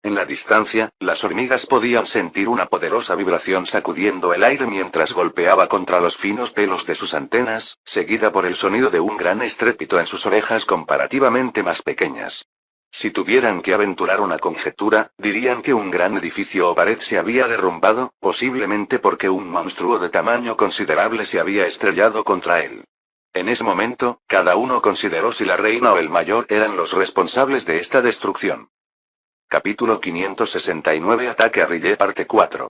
En la distancia, las hormigas podían sentir una poderosa vibración sacudiendo el aire mientras golpeaba contra los finos pelos de sus antenas, seguida por el sonido de un gran estrépito en sus orejas comparativamente más pequeñas. Si tuvieran que aventurar una conjetura, dirían que un gran edificio o pared se había derrumbado, posiblemente porque un monstruo de tamaño considerable se había estrellado contra él. En ese momento, cada uno consideró si la reina o el mayor eran los responsables de esta destrucción. Capítulo 569 Ataque a Rille parte 4.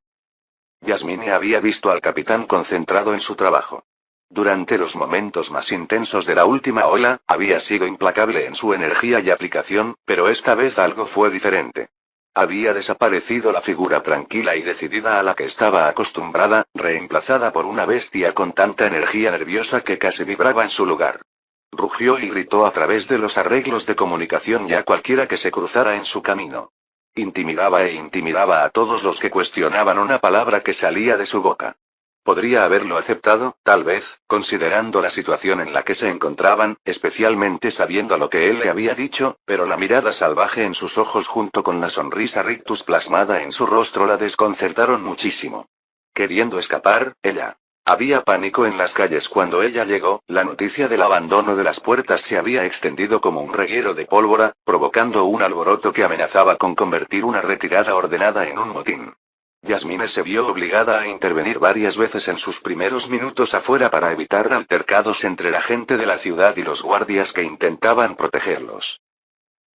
Yasmine había visto al capitán concentrado en su trabajo. Durante los momentos más intensos de la última ola, había sido implacable en su energía y aplicación, pero esta vez algo fue diferente. Había desaparecido la figura tranquila y decidida a la que estaba acostumbrada, reemplazada por una bestia con tanta energía nerviosa que casi vibraba en su lugar. Rugió y gritó a través de los arreglos de comunicación y a cualquiera que se cruzara en su camino. Intimidaba a todos los que cuestionaban una palabra que salía de su boca. Podría haberlo aceptado, tal vez, considerando la situación en la que se encontraban, especialmente sabiendo lo que él le había dicho, pero la mirada salvaje en sus ojos junto con la sonrisa rictus plasmada en su rostro la desconcertaron muchísimo. Queriendo escapar, ella. Había pánico en las calles cuando ella llegó, la noticia del abandono de las puertas se había extendido como un reguero de pólvora, provocando un alboroto que amenazaba con convertir una retirada ordenada en un motín. Yasmine se vio obligada a intervenir varias veces en sus primeros minutos afuera para evitar altercados entre la gente de la ciudad y los guardias que intentaban protegerlos.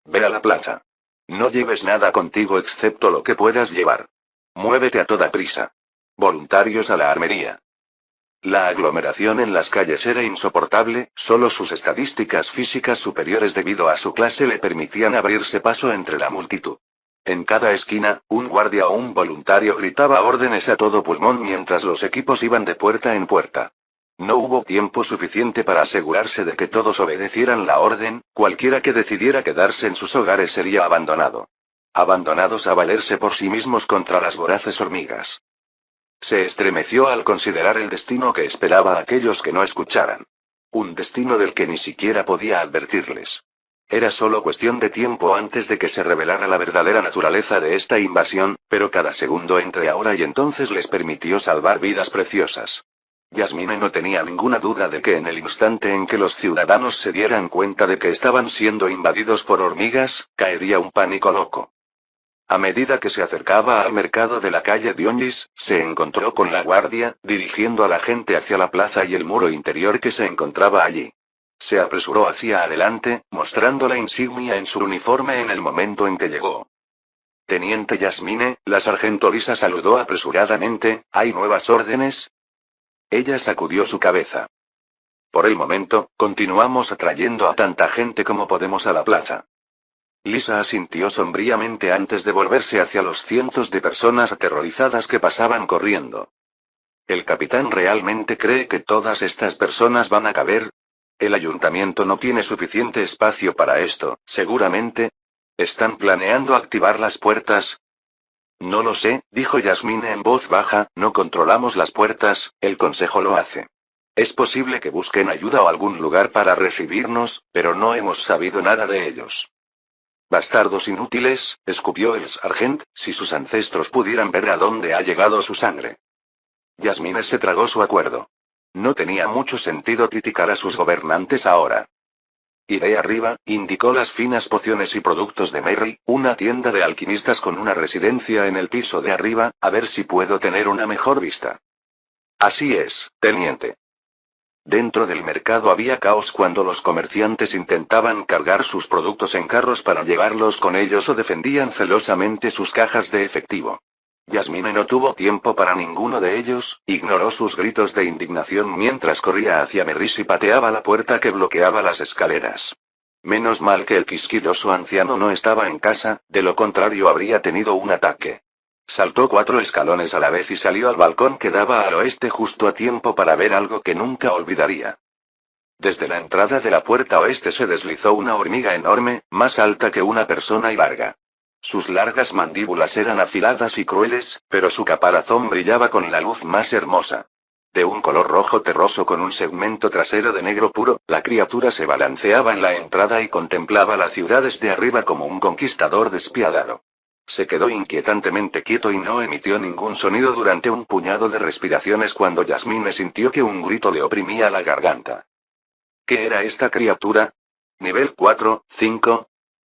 Ve a la plaza. No lleves nada contigo excepto lo que puedas llevar. Muévete a toda prisa. Voluntarios a la armería. La aglomeración en las calles era insoportable, solo sus estadísticas físicas superiores debido a su clase le permitían abrirse paso entre la multitud. En cada esquina, un guardia o un voluntario gritaba órdenes a todo pulmón mientras los equipos iban de puerta en puerta. No hubo tiempo suficiente para asegurarse de que todos obedecieran la orden, cualquiera que decidiera quedarse en sus hogares sería abandonado. Abandonados a valerse por sí mismos contra las voraces hormigas. Se estremeció al considerar el destino que esperaba a aquellos que no escucharan. Un destino del que ni siquiera podía advertirles. Era solo cuestión de tiempo antes de que se revelara la verdadera naturaleza de esta invasión, pero cada segundo entre ahora y entonces les permitió salvar vidas preciosas. Yasmine no tenía ninguna duda de que en el instante en que los ciudadanos se dieran cuenta de que estaban siendo invadidos por hormigas, caería un pánico loco. A medida que se acercaba al mercado de la calle Dionys, se encontró con la guardia, dirigiendo a la gente hacia la plaza y el muro interior que se encontraba allí. Se apresuró hacia adelante, mostrando la insignia en su uniforme en el momento en que llegó. Teniente Yasmine, la sargento Lisa saludó apresuradamente, ¿hay nuevas órdenes? Ella sacudió su cabeza. Por el momento, continuamos atrayendo a tanta gente como podemos a la plaza. Lisa asintió sombríamente antes de volverse hacia los cientos de personas aterrorizadas que pasaban corriendo. ¿El capitán realmente cree que todas estas personas van a caber? El ayuntamiento no tiene suficiente espacio para esto, seguramente. ¿Están planeando activar las puertas? No lo sé, dijo Yasmine en voz baja, no controlamos las puertas, el consejo lo hace. Es posible que busquen ayuda o algún lugar para recibirnos, pero no hemos sabido nada de ellos. Bastardos inútiles, escupió el sargent, si sus ancestros pudieran ver a dónde ha llegado su sangre. Yasmine se tragó su acuerdo. No tenía mucho sentido criticar a sus gobernantes ahora. Iré arriba, indicó las finas pociones y productos de Mary, una tienda de alquimistas con una residencia en el piso de arriba, a ver si puedo tener una mejor vista. Así es, teniente. Dentro del mercado había caos cuando los comerciantes intentaban cargar sus productos en carros para llevarlos con ellos o defendían celosamente sus cajas de efectivo. Yasmine no tuvo tiempo para ninguno de ellos, ignoró sus gritos de indignación mientras corría hacia Merris y pateaba la puerta que bloqueaba las escaleras. Menos mal que el quisquilloso anciano no estaba en casa, de lo contrario habría tenido un ataque. Saltó 4 escalones a la vez y salió al balcón que daba al oeste justo a tiempo para ver algo que nunca olvidaría. Desde la entrada de la puerta oeste se deslizó una hormiga enorme, más alta que una persona y larga. Sus largas mandíbulas eran afiladas y crueles, pero su caparazón brillaba con la luz más hermosa. De un color rojo terroso con un segmento trasero de negro puro, la criatura se balanceaba en la entrada y contemplaba la ciudad desde arriba como un conquistador despiadado. Se quedó inquietantemente quieto y no emitió ningún sonido durante un puñado de respiraciones cuando Yasmine sintió que un grito le oprimía la garganta. ¿Qué era esta criatura? Nivel 4, 5.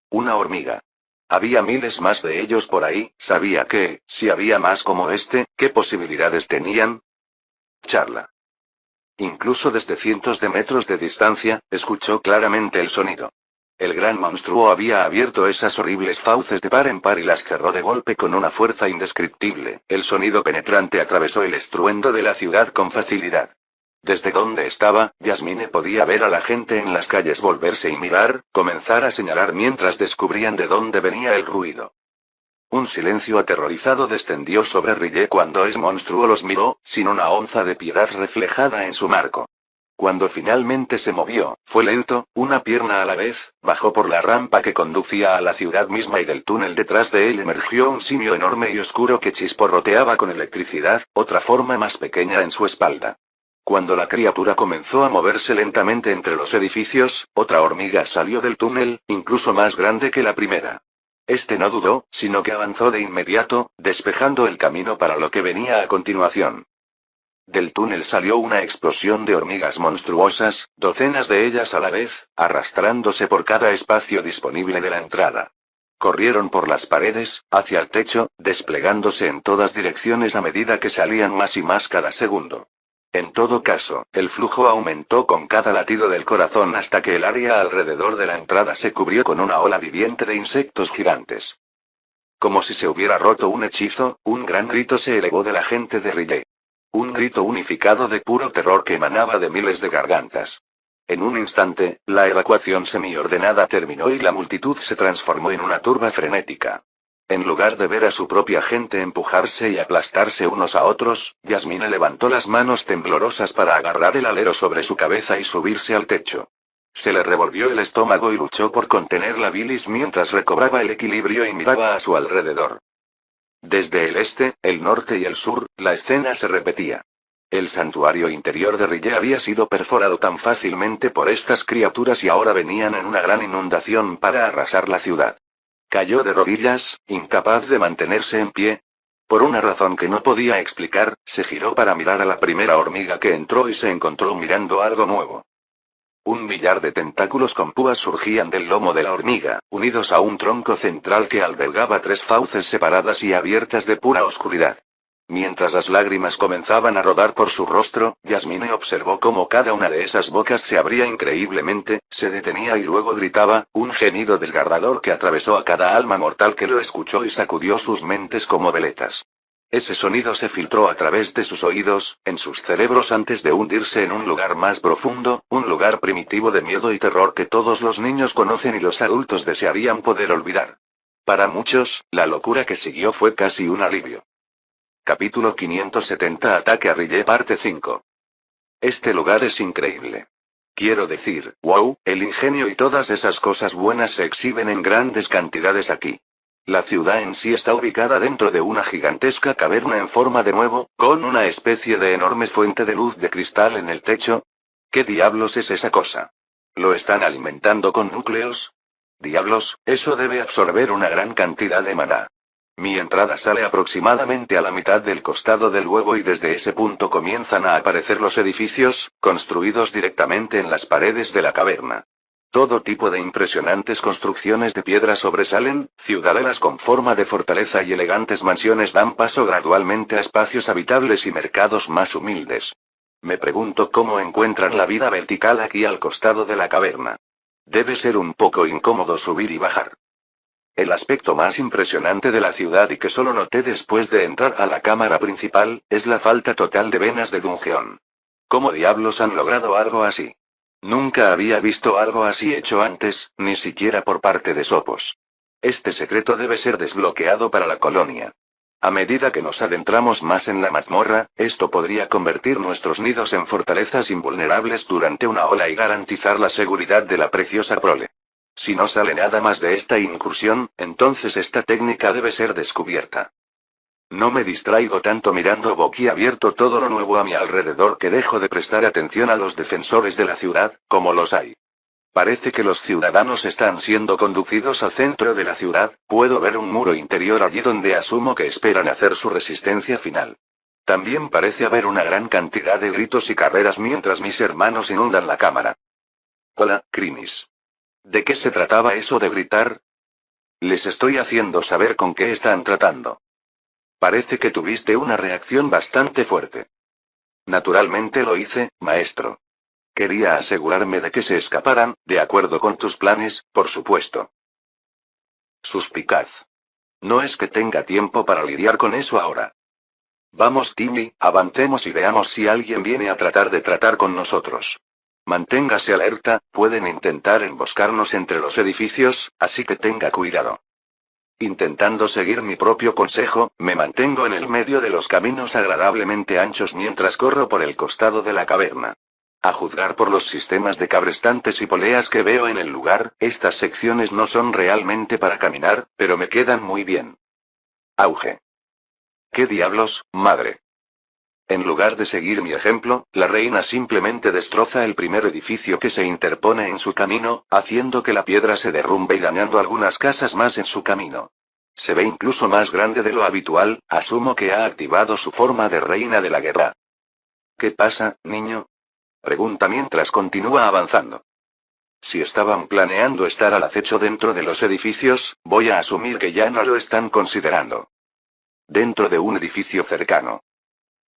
Una hormiga. Había miles más de ellos por ahí, sabía que, si había más como este, ¿qué posibilidades tenían? Charla. Incluso desde cientos de metros de distancia, escuchó claramente el sonido. El gran monstruo había abierto esas horribles fauces de par en par y las cerró de golpe con una fuerza indescriptible. El sonido penetrante atravesó el estruendo de la ciudad con facilidad. Desde donde estaba, Yasmine podía ver a la gente en las calles volverse y mirar, comenzar a señalar mientras descubrían de dónde venía el ruido. Un silencio aterrorizado descendió sobre Riley cuando ese monstruo los miró, sin una onza de piedad reflejada en su marco. Cuando finalmente se movió, fue lento, una pierna a la vez, bajó por la rampa que conducía a la ciudad misma y del túnel detrás de él emergió un simio enorme y oscuro que chisporroteaba con electricidad, otra forma más pequeña en su espalda. Cuando la criatura comenzó a moverse lentamente entre los edificios, otra hormiga salió del túnel, incluso más grande que la primera. Este no dudó, sino que avanzó de inmediato, despejando el camino para lo que venía a continuación. Del túnel salió una explosión de hormigas monstruosas, docenas de ellas a la vez, arrastrándose por cada espacio disponible de la entrada. Corrieron por las paredes, hacia el techo, desplegándose en todas direcciones a medida que salían más y más cada segundo. En todo caso, el flujo aumentó con cada latido del corazón hasta que el área alrededor de la entrada se cubrió con una ola viviente de insectos gigantes. Como si se hubiera roto un hechizo, un gran grito se elevó de la gente de Riley. Un grito unificado de puro terror que emanaba de miles de gargantas. En un instante, la evacuación semiordenada terminó y la multitud se transformó en una turba frenética. En lugar de ver a su propia gente empujarse y aplastarse unos a otros, Yasmine levantó las manos temblorosas para agarrar el alero sobre su cabeza y subirse al techo. Se le revolvió el estómago y luchó por contener la bilis mientras recobraba el equilibrio y miraba a su alrededor. Desde el este, el norte y el sur, la escena se repetía. El santuario interior de Riley había sido perforado tan fácilmente por estas criaturas y ahora venían en una gran inundación para arrasar la ciudad. Cayó de rodillas, incapaz de mantenerse en pie. Por una razón que no podía explicar, se giró para mirar a la primera hormiga que entró y se encontró mirando algo nuevo. Un millar de tentáculos con púas surgían del lomo de la hormiga, unidos a un tronco central que albergaba 3 fauces separadas y abiertas de pura oscuridad. Mientras las lágrimas comenzaban a rodar por su rostro, Yasmine observó cómo cada una de esas bocas se abría increíblemente, se detenía y luego gritaba, un gemido desgarrador que atravesó a cada alma mortal que lo escuchó y sacudió sus mentes como veletas. Ese sonido se filtró a través de sus oídos, en sus cerebros antes de hundirse en un lugar más profundo, un lugar primitivo de miedo y terror que todos los niños conocen y los adultos desearían poder olvidar. Para muchos, la locura que siguió fue casi un alivio. Capítulo 570 Ataque a Riley parte 5. Este lugar es increíble. Quiero decir, wow, el ingenio y todas esas cosas buenas se exhiben en grandes cantidades aquí. La ciudad en sí está ubicada dentro de una gigantesca caverna en forma de huevo, con una especie de enorme fuente de luz de cristal en el techo. ¿Qué diablos es esa cosa? ¿Lo están alimentando con núcleos? Diablos, eso debe absorber una gran cantidad de maná. Mi entrada sale aproximadamente a la mitad del costado del huevo y desde ese punto comienzan a aparecer los edificios, construidos directamente en las paredes de la caverna. Todo tipo de impresionantes construcciones de piedra sobresalen, ciudadelas con forma de fortaleza y elegantes mansiones dan paso gradualmente a espacios habitables y mercados más humildes. Me pregunto cómo encuentran la vida vertical aquí al costado de la caverna. Debe ser un poco incómodo subir y bajar. El aspecto más impresionante de la ciudad y que solo noté después de entrar a la cámara principal, es la falta total de venas de dungeón. ¿Cómo diablos han logrado algo así? Nunca había visto algo así hecho antes, ni siquiera por parte de Sopos. Este secreto debe ser desbloqueado para la colonia. A medida que nos adentramos más en la mazmorra, esto podría convertir nuestros nidos en fortalezas invulnerables durante una ola y garantizar la seguridad de la preciosa prole. Si no sale nada más de esta incursión, entonces esta técnica debe ser descubierta. No me distraigo tanto mirando boquiabierto todo lo nuevo a mi alrededor que dejo de prestar atención a los defensores de la ciudad, como los hay. Parece que los ciudadanos están siendo conducidos al centro de la ciudad, puedo ver un muro interior allí donde asumo que esperan hacer su resistencia final. También parece haber una gran cantidad de gritos y carreras mientras mis hermanos inundan la cámara. Hola, Crimis. ¿De qué se trataba eso de gritar? Les estoy haciendo saber con qué están tratando. Parece que tuviste una reacción bastante fuerte. Naturalmente lo hice, maestro. Quería asegurarme de que se escaparan, de acuerdo con tus planes, por supuesto. Suspicaz. No es que tenga tiempo para lidiar con eso ahora. Vamos, Timmy, avancemos y veamos si alguien viene a tratar con nosotros. Manténgase alerta, pueden intentar emboscarnos entre los edificios, así que tenga cuidado. Intentando seguir mi propio consejo, me mantengo en el medio de los caminos agradablemente anchos mientras corro por el costado de la caverna. A juzgar por los sistemas de cabrestantes y poleas que veo en el lugar, estas secciones no son realmente para caminar, pero me quedan muy bien. Auge. ¿Qué diablos, madre? En lugar de seguir mi ejemplo, la reina simplemente destroza el primer edificio que se interpone en su camino, haciendo que la piedra se derrumbe y dañando algunas casas más en su camino. Se ve incluso más grande de lo habitual, asumo que ha activado su forma de reina de la guerra. ¿Qué pasa, niño? Pregunta mientras continúa avanzando. Si estaban planeando estar al acecho dentro de los edificios, voy a asumir que ya no lo están considerando. Dentro de un edificio cercano.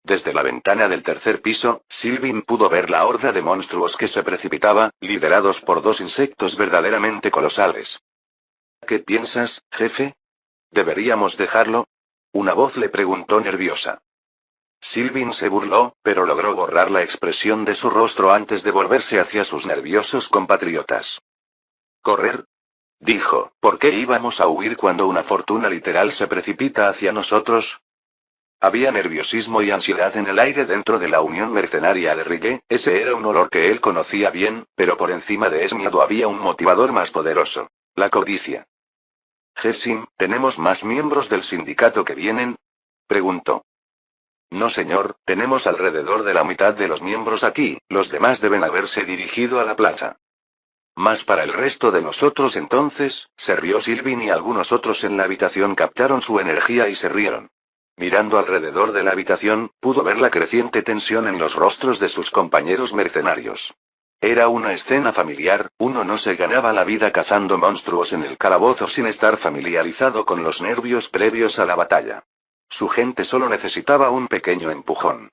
Desde la ventana del tercer piso, Sylvin pudo ver la horda de monstruos que se precipitaba, liderados por dos insectos verdaderamente colosales. ¿Qué piensas, jefe? ¿Deberíamos dejarlo? Una voz le preguntó nerviosa. Sylvin se burló, pero logró borrar la expresión de su rostro antes de volverse hacia sus nerviosos compatriotas. ¿Correr? Dijo, ¿por qué íbamos a huir cuando una fortuna literal se precipita hacia nosotros? Había nerviosismo y ansiedad en el aire dentro de la Unión Mercenaria de Riley, ese era un olor que él conocía bien, pero por encima de ese miedo había un motivador más poderoso: la codicia. Jessim, ¿tenemos más miembros del sindicato que vienen? Preguntó. No señor, tenemos alrededor de la mitad de los miembros aquí, los demás deben haberse dirigido a la plaza. Más para el resto de nosotros entonces, se rió Sylvin y algunos otros en la habitación captaron su energía y se rieron. Mirando alrededor de la habitación, pudo ver la creciente tensión en los rostros de sus compañeros mercenarios. Era una escena familiar, uno no se ganaba la vida cazando monstruos en el calabozo sin estar familiarizado con los nervios previos a la batalla. Su gente solo necesitaba un pequeño empujón.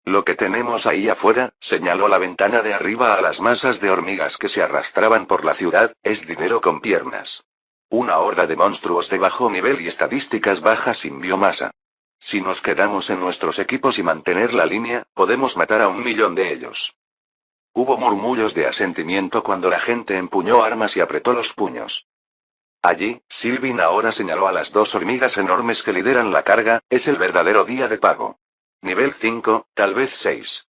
Lo que tenemos ahí afuera, señaló la ventana de arriba a las masas de hormigas que se arrastraban por la ciudad, es dinero con piernas. Una horda de monstruos de bajo nivel y estadísticas bajas sin biomasa. Si nos quedamos en nuestros equipos y mantener la línea, podemos matar a 1 millón de ellos. Hubo murmullos de asentimiento cuando la gente empuñó armas y apretó los puños. Allí, Sylvin ahora señaló a las dos hormigas enormes que lideran la carga, es el verdadero día de pago. Nivel 5, tal vez 6.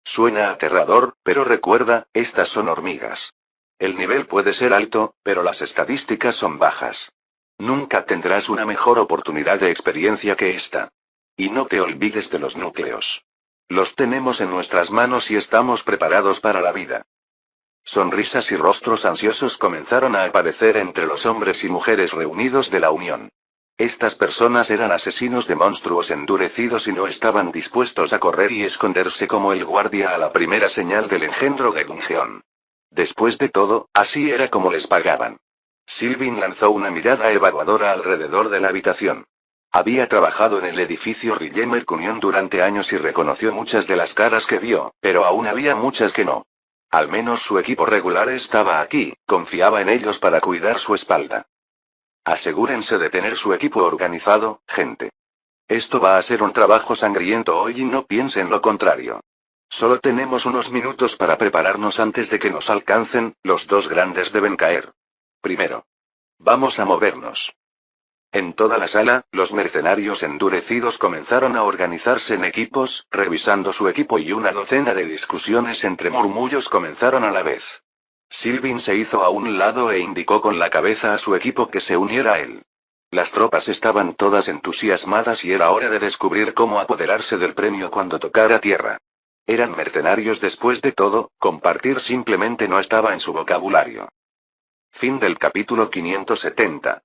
Suena aterrador, pero recuerda, estas son hormigas. El nivel puede ser alto, pero las estadísticas son bajas. Nunca tendrás una mejor oportunidad de experiencia que esta. Y no te olvides de los núcleos. Los tenemos en nuestras manos y estamos preparados para la vida. Sonrisas y rostros ansiosos comenzaron a aparecer entre los hombres y mujeres reunidos de la Unión. Estas personas eran asesinos de monstruos endurecidos y no estaban dispuestos a correr y esconderse como el guardia a la primera señal del engendro de Dungeon. Después de todo, así era como les pagaban. Sylvie lanzó una mirada evaluadora alrededor de la habitación. Había trabajado en el edificio Rillemer Cunion durante años y reconoció muchas de las caras que vio, pero aún había muchas que no. Al menos su equipo regular estaba aquí, confiaba en ellos para cuidar su espalda. Asegúrense de tener su equipo organizado, gente. Esto va a ser un trabajo sangriento hoy y no piensen lo contrario. Solo tenemos unos minutos para prepararnos antes de que nos alcancen, los dos grandes deben caer. Primero. Vamos a movernos. En toda la sala, los mercenarios endurecidos comenzaron a organizarse en equipos, revisando su equipo y una docena de discusiones entre murmullos comenzaron a la vez. Sylvie se hizo a un lado e indicó con la cabeza a su equipo que se uniera a él. Las tropas estaban todas entusiasmadas y era hora de descubrir cómo apoderarse del premio cuando tocara tierra. Eran mercenarios después de todo, compartir simplemente no estaba en su vocabulario. Fin del capítulo 570.